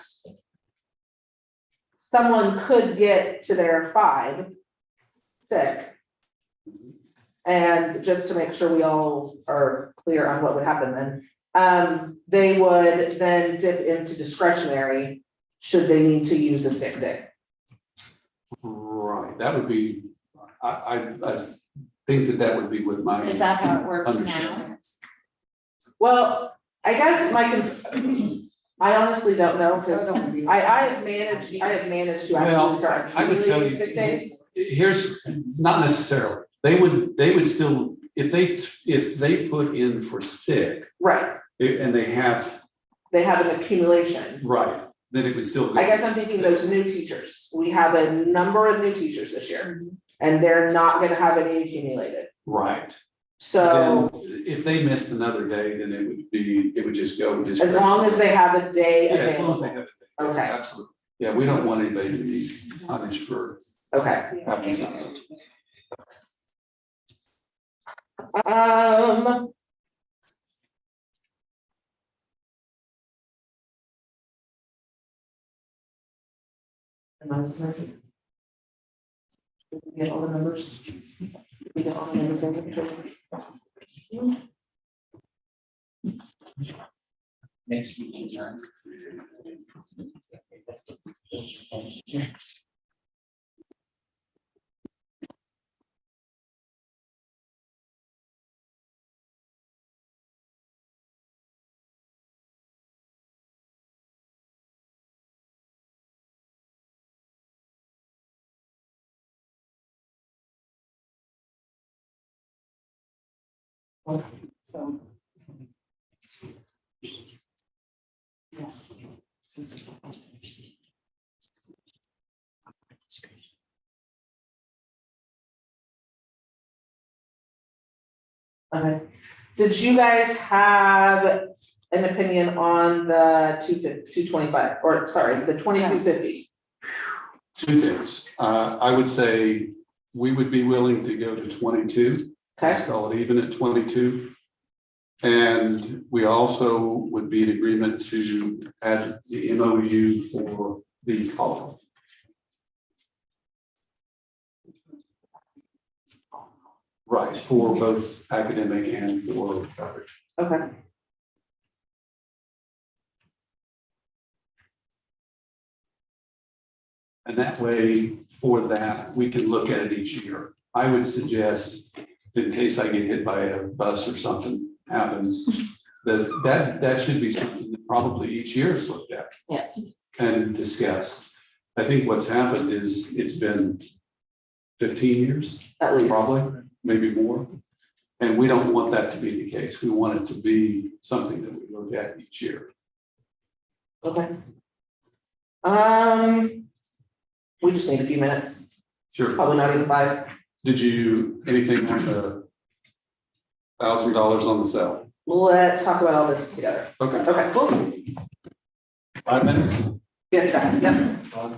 someone could get to their 5 sick. And just to make sure we all are clear on what would happen then, they would then dip into discretionary should they need to use a sick day. Right, that would be, I think that would be with my. Is that how it works now? Understand. Well, I guess I honestly don't know, because I have managed to Well, actually start I would tell accumulating you, sick days. here's, not necessarily, they would still, if they put in for sick, Right, and they have, an accumulation. right, then it would still. go I guess I'm thinking those new teachers, we have a number of new teachers this year, and they're not gonna have any accumulated. Right, So Then if they missed another day, then it would just go. as long as they have a day Yeah, as long as they available. have. Okay. Absolutely. Yeah, we don't want anybody to be punished for Okay. having something. Am I listening? Did we get all the numbers? Did we get all the numbers? Next week. Adjourn. So, Yes. okay. Did you guys have an opinion on the 225, or sorry, the 2250? Two things. I would say we would be willing to go to 22. Let's Okay, call it even at 22. And we also would be in agreement to add the MOU for the call. Right, for both academic and for coverage. okay, And that way, for that, we can look at it each year. I would suggest, in case I get hit by a bus or something happens, that should be something that probably each year is looked at Yes. and discussed. I think what's happened is it's been 15 years, at least. probably, maybe more. And we don't want that to be the case. We want it to be something that we look at each year. Okay. We just need a few minutes, Sure. probably not even 5. Did you, anything on the $1,000 on the sale? Let's talk about all this together. Okay, Okay, cool. 5 minutes. Get that, yep.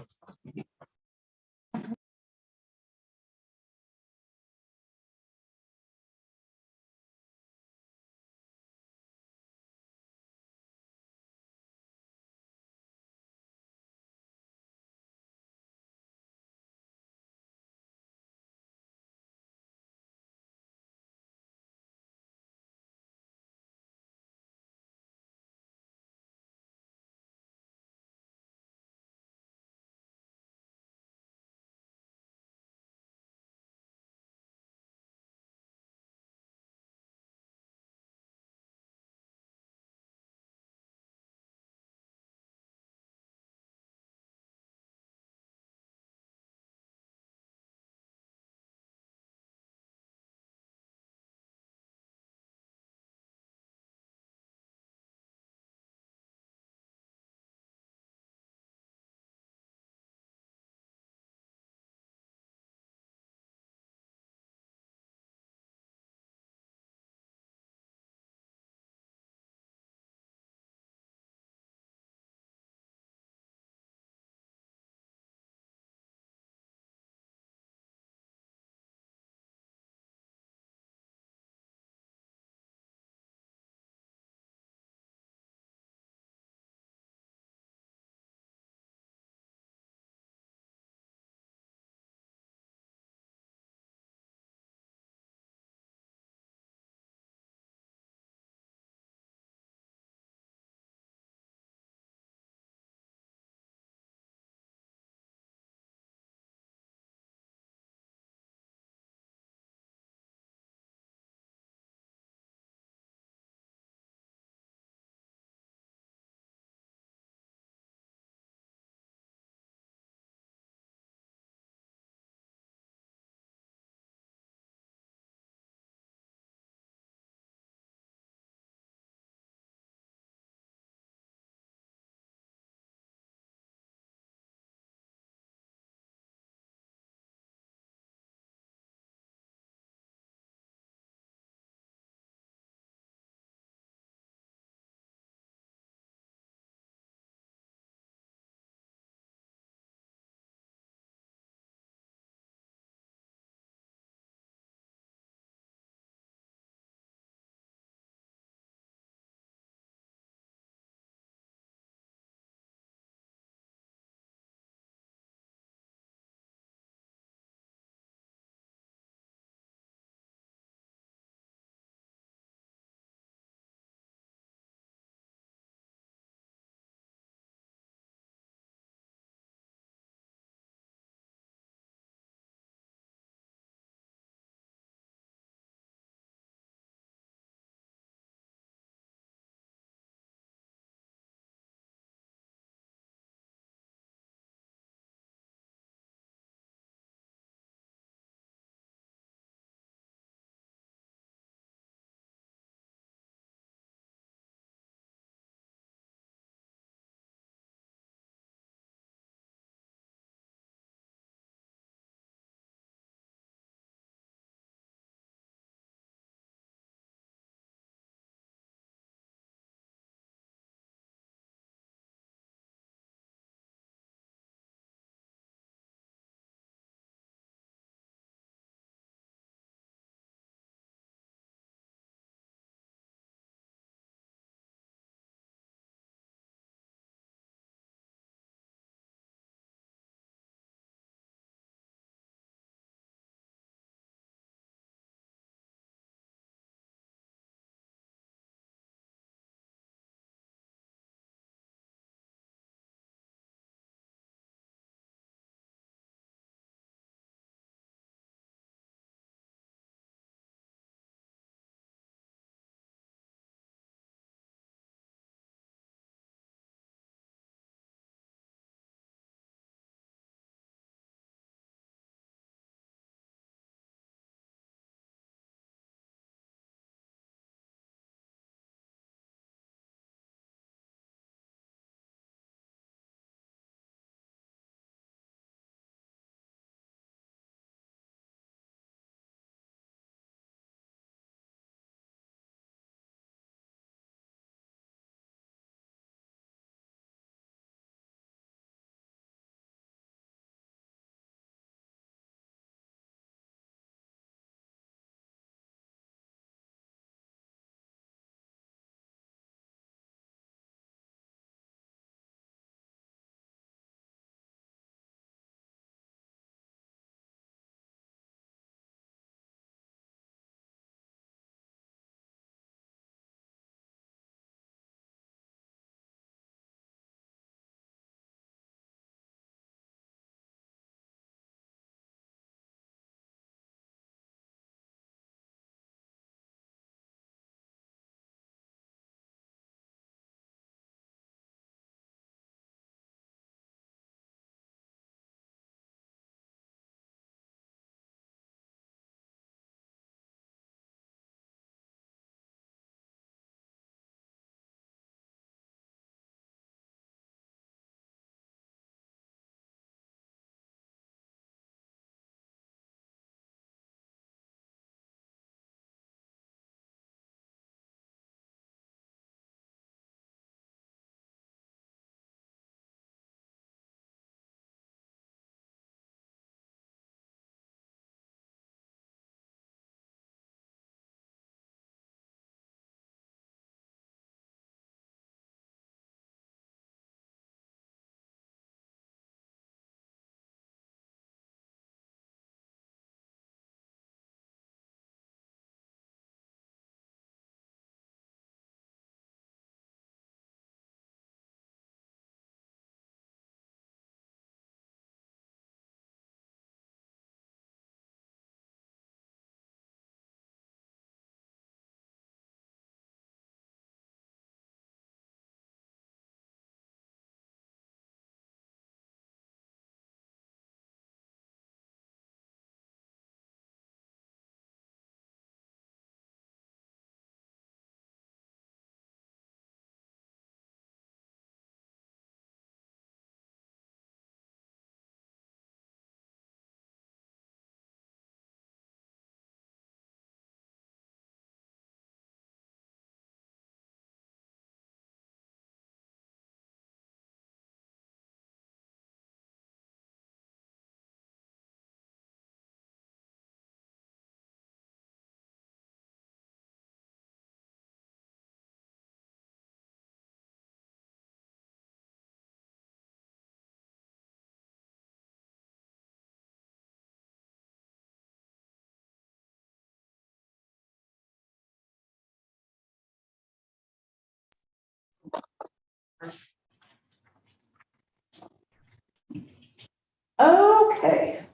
Okay.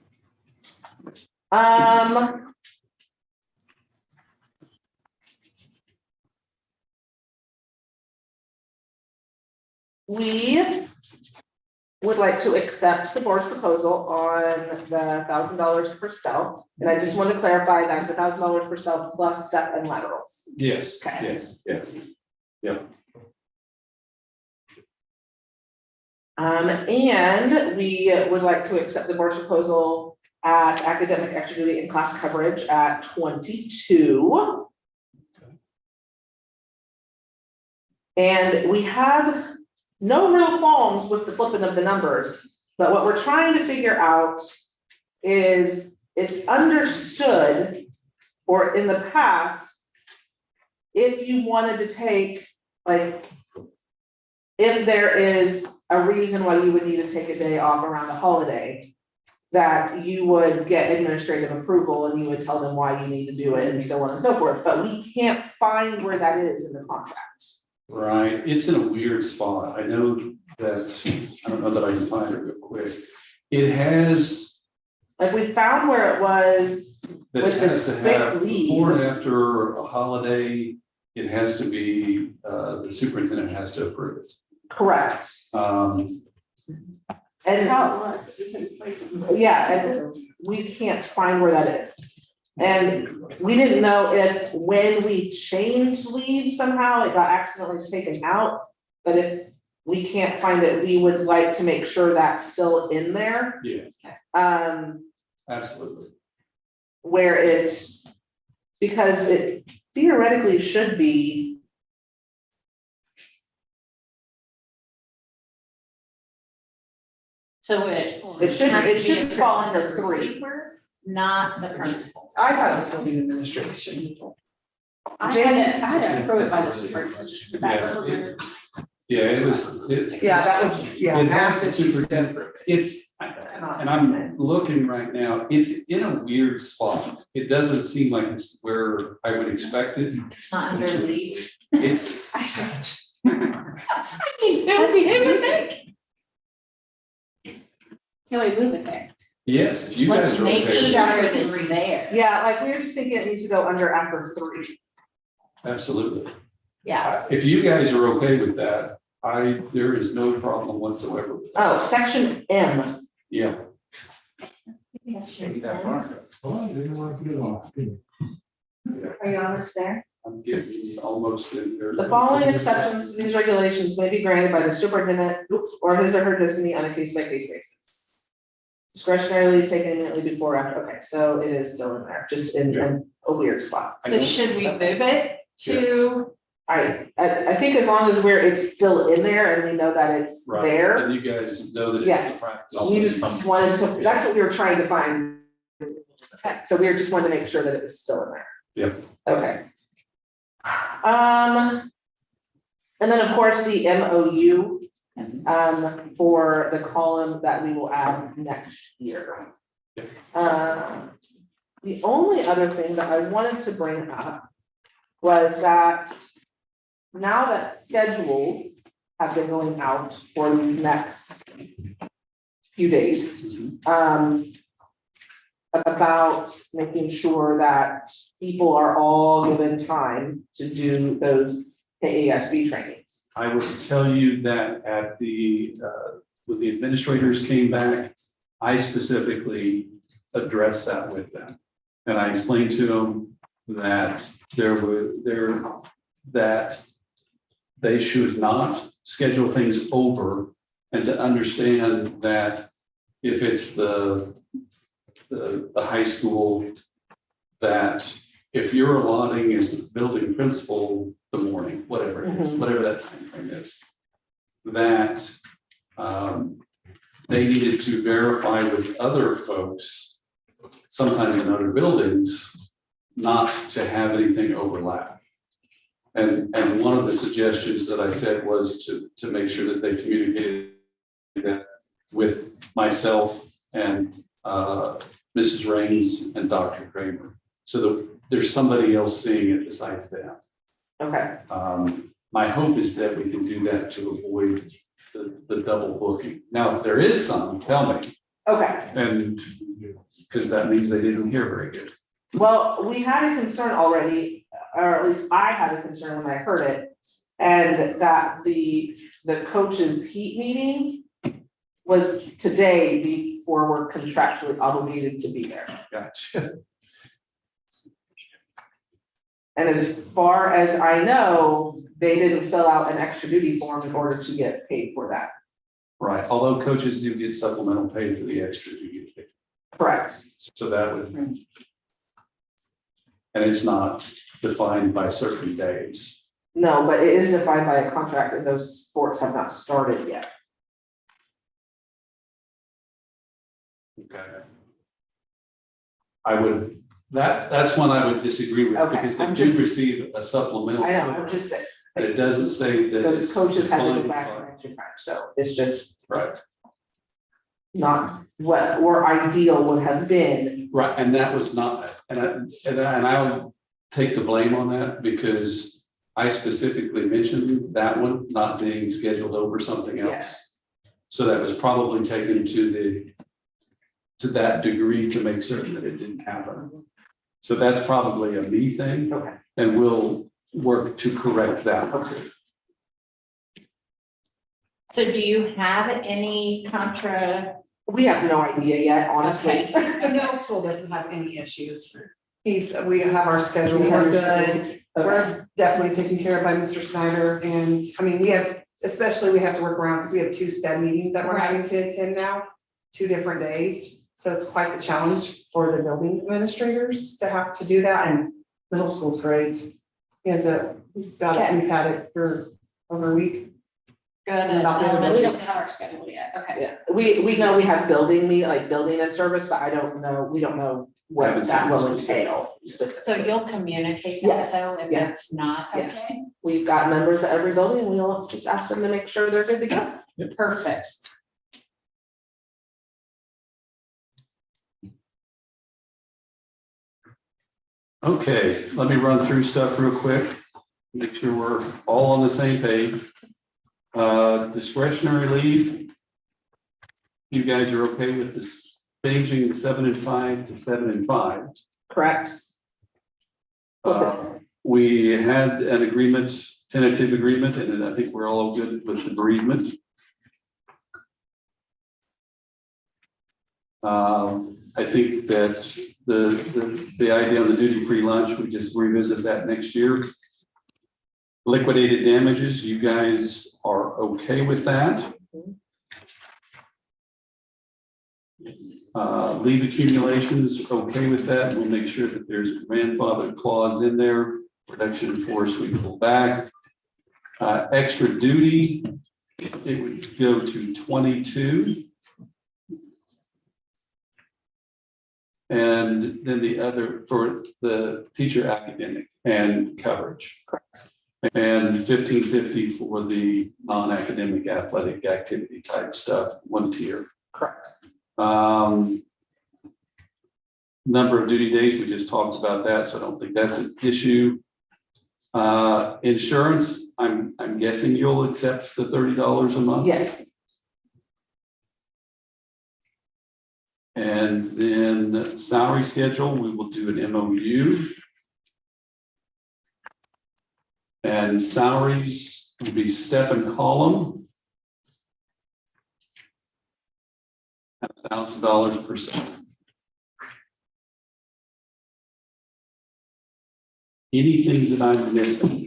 We would like to accept the board's proposal on the $1,000 per cell. And I just want to clarify, that's $1,000 per cell plus step and laterals. Yes, Okay. yes. Yep. And we would like to accept the board's proposal at academic extra duty and class coverage at 22. And we have no real qualms with the flipping of the numbers, but what we're trying to figure out is it's understood, or in the past, if you wanted to take, like, if there is a reason why you would need to take a day off around a holiday, that you would get administrative approval and you would tell them why you need to do it and so on and so forth, but we can't find where that is in the contract. Right, it's in a weird spot. I know that, I don't know that I can find it real quick. It has, Like, we found where it was, that it with the has to sick have, leave. before and after a holiday, it has to be, the superintendent has to approve it. correct, Um, and How it was. yeah, and we can't find where that is. And we didn't know if when we changed leave somehow, it got accidentally taken out. But if we can't find it, we would like to make sure that's still in there. yeah, absolutely. Where it's, because it theoretically should be. So it It should fall under 3. super, not the principals. I thought it was gonna be administration. I had to approve it by the superintendent. So that was- Yeah. Yeah, it was, Yeah, that was, yeah. it has the after she superintendent, it's, and I'm looking right now, it's in a weird spot. It doesn't seem like it's where I would expect it. It's not under leave. It's, I mean, who would think? Can we move it there? yes, if you Let's guys are make okay with sure it, it's there. Yeah, like we were just thinking it needs to go under after 3. absolutely. Yeah. If you guys are okay with that, there is no problem whatsoever with that. Oh, section M. Yeah, Maybe that far. Oh, I didn't want to get off. Are you almost there? I'm getting almost in there. The following exceptions to these regulations may be granted by the superintendent or his or her designee on a case by case basis. Discretionary leave taken immediately before or after, okay, so it is still in there, just in a weird spot. I So don't- should we move it to, I think as long as it's still in there and we know that it's Right, there, and you guys know that it's yes. the practice. We just wanted to, that's what we were trying to find. Okay. So we were just wanting to make sure that it was still in there. Yep. Okay. And then, of course, the MOU, for the column that we will add next year. The only other thing that I wanted to bring up was that now that schedules have been going out for these next few days, about making sure that people are all given time to do those AASB trainings. I will tell you that at the, when the administrators came back, I specifically addressed that with them. And I explained to them that that they should not schedule things over, and to understand that if it's the high school, that if you're allotting as the building principal the morning, whatever it is, whatever that time frame is, that they needed to verify with other folks, sometimes in other buildings, not to have anything overlap. And one of the suggestions that I said was to make sure that they communicated that with myself and Mrs. Raines and Dr. Kramer, so that there's somebody else seeing it besides them. Okay, my hope is that we can do that to avoid the double booking. Now, if there is some, tell me, Okay, and, because that means they didn't hear very good. well, we had a concern already, or at least I had a concern when I heard it. And that the coaches' heat meeting was today before we're contractually obligated to be there. Gotcha. And as far as I know, they didn't fill out an extra duty form in order to get paid for that. Right, although coaches do get supplemental pay for the extra duty. Correct. So that would. And it's not defined by certain days. No, but it is defined by a contract and those sports have not started yet. Okay. I would, that's one I would disagree with, Okay, because they I'm do just- receive a supplemental. I know, I'm just saying, But it doesn't say that. those it's coaches had to go defined back by- for extra time, so it's just Right, not what or ideal would have been. right, and that was not, and I'll take the blame on that, because I specifically mentioned that one not being scheduled over something else. Yes. So that was probably taken to that degree to make certain that it didn't happen. So that's probably a me thing, Okay. and we'll work to correct that. Okay. So do you have any contra? We have no idea yet, honestly. The middle school doesn't have any issues. We have our schedule, we're good, we're definitely taken care of by Mr. Snyder, and I mean, we have to work around, because we have 2 STEM meetings that we're having to attend now, 2 different days. So it's quite the challenge for the building administrators to have to do that, and middle school's great. We've had it for over a week. Good, About the other we don't budgets. have our schedule yet, okay. Yeah, we know we have building and service, but we don't know what Haven't that seen will specific. entail. So you'll communicate that Yes, though, if yeah. it's not, Yes. okay? We've got members at every building, and we'll just ask them to make sure they're good to go. Perfect. Okay, let me run through stuff real quick, make sure we're all on the same page. Discretionary leave. You guys are okay with this changing 7 and 5 to 7 and 5? Correct? We had an agreement, tentative agreement, and I think we're all good with the bereavement. I think that the idea on the duty-free lunch, we just revisit that next year. Liquidated damages, you guys are okay with that? Leave accumulations, okay with that. We'll make sure that there's a grandfather clause in there. Reduction in force, we pull back. Extra duty, it would go to 22. And then the other for the teacher academic and coverage. Correct. And 1550 for the non-academic athletic activity type stuff, 1 tier. Correct. Number of duty days, we just talked about that, so I don't think that's an issue. Insurance, I'm guessing you'll accept the $30 a month? Yes. And then salary schedule, we will do an MOU. And salaries will be step and column. $1,000 per se. Anything that I'm missing?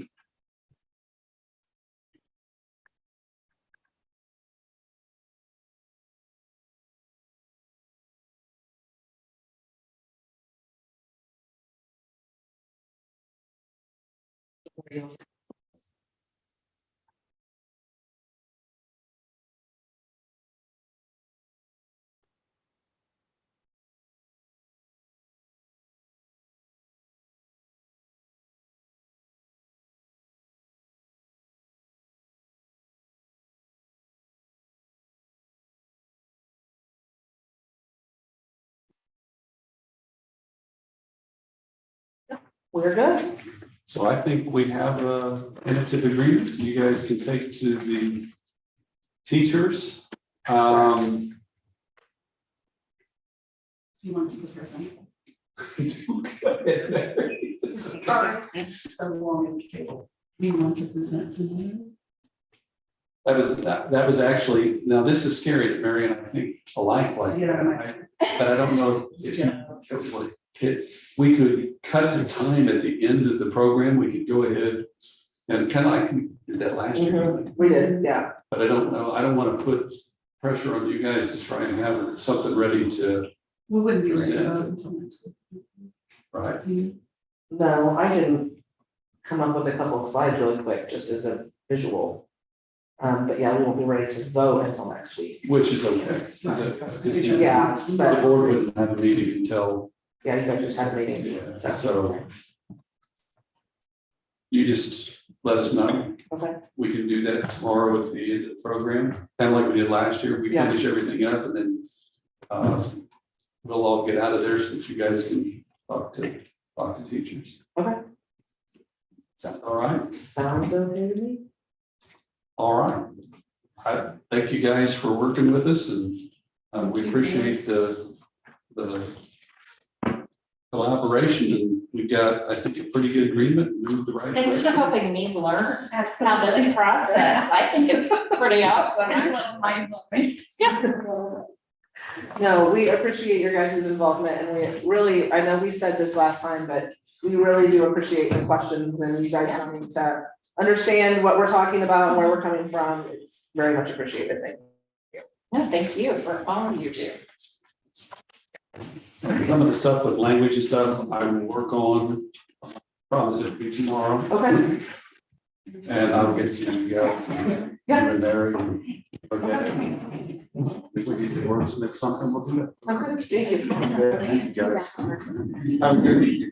We're good. So I think we have a tentative agreement you guys can take to the teachers. You want us to present? That It's so long at the table. You want to present to me? was actually, now this is scary that Mary and I think alike like Yeah. that, but I don't know if we could cut the time at the end of the program, we could go ahead and kind of like we did that last year. We did, yeah. But I don't know, I don't want to put pressure on you guys to try and have something ready to, We wouldn't be ready to Present. vote until next week. right? No, I didn't come up with a couple of slides really quick, just as a visual. But yeah, we won't be ready to vote until next week. Which is okay. Yeah, The but board wouldn't have a meeting until, yeah, you guys just had a meeting. yeah, so you just let us know. Okay. We can do that tomorrow at the end of the program, kind of like we did last year. We Yeah. finish everything up and then we'll all get out of there so that you guys can talk to teachers. Okay. Sound all right? Sounds okay to me. All right. I thank you guys for working with us and we appreciate the collaboration and we've got, I think, a pretty good agreement. Moved the right Thanks for direction. helping me learn how this process. I think it's pretty awesome. No, we appreciate your guys' involvement and we really, I know we said this last time, but we really do appreciate the questions and you guys wanting to understand what we're talking about and where we're coming from. It's very much appreciated. Thank you. No, thank you for all you do. Some of the stuff with language and stuff, I will work on, promise it'll be tomorrow. Okay. And I'll get to you guys. Yeah. And Mary. Okay. If we need to wordsmith something, we'll do it. Okay, thank you. Thank you, guys. Have a good evening.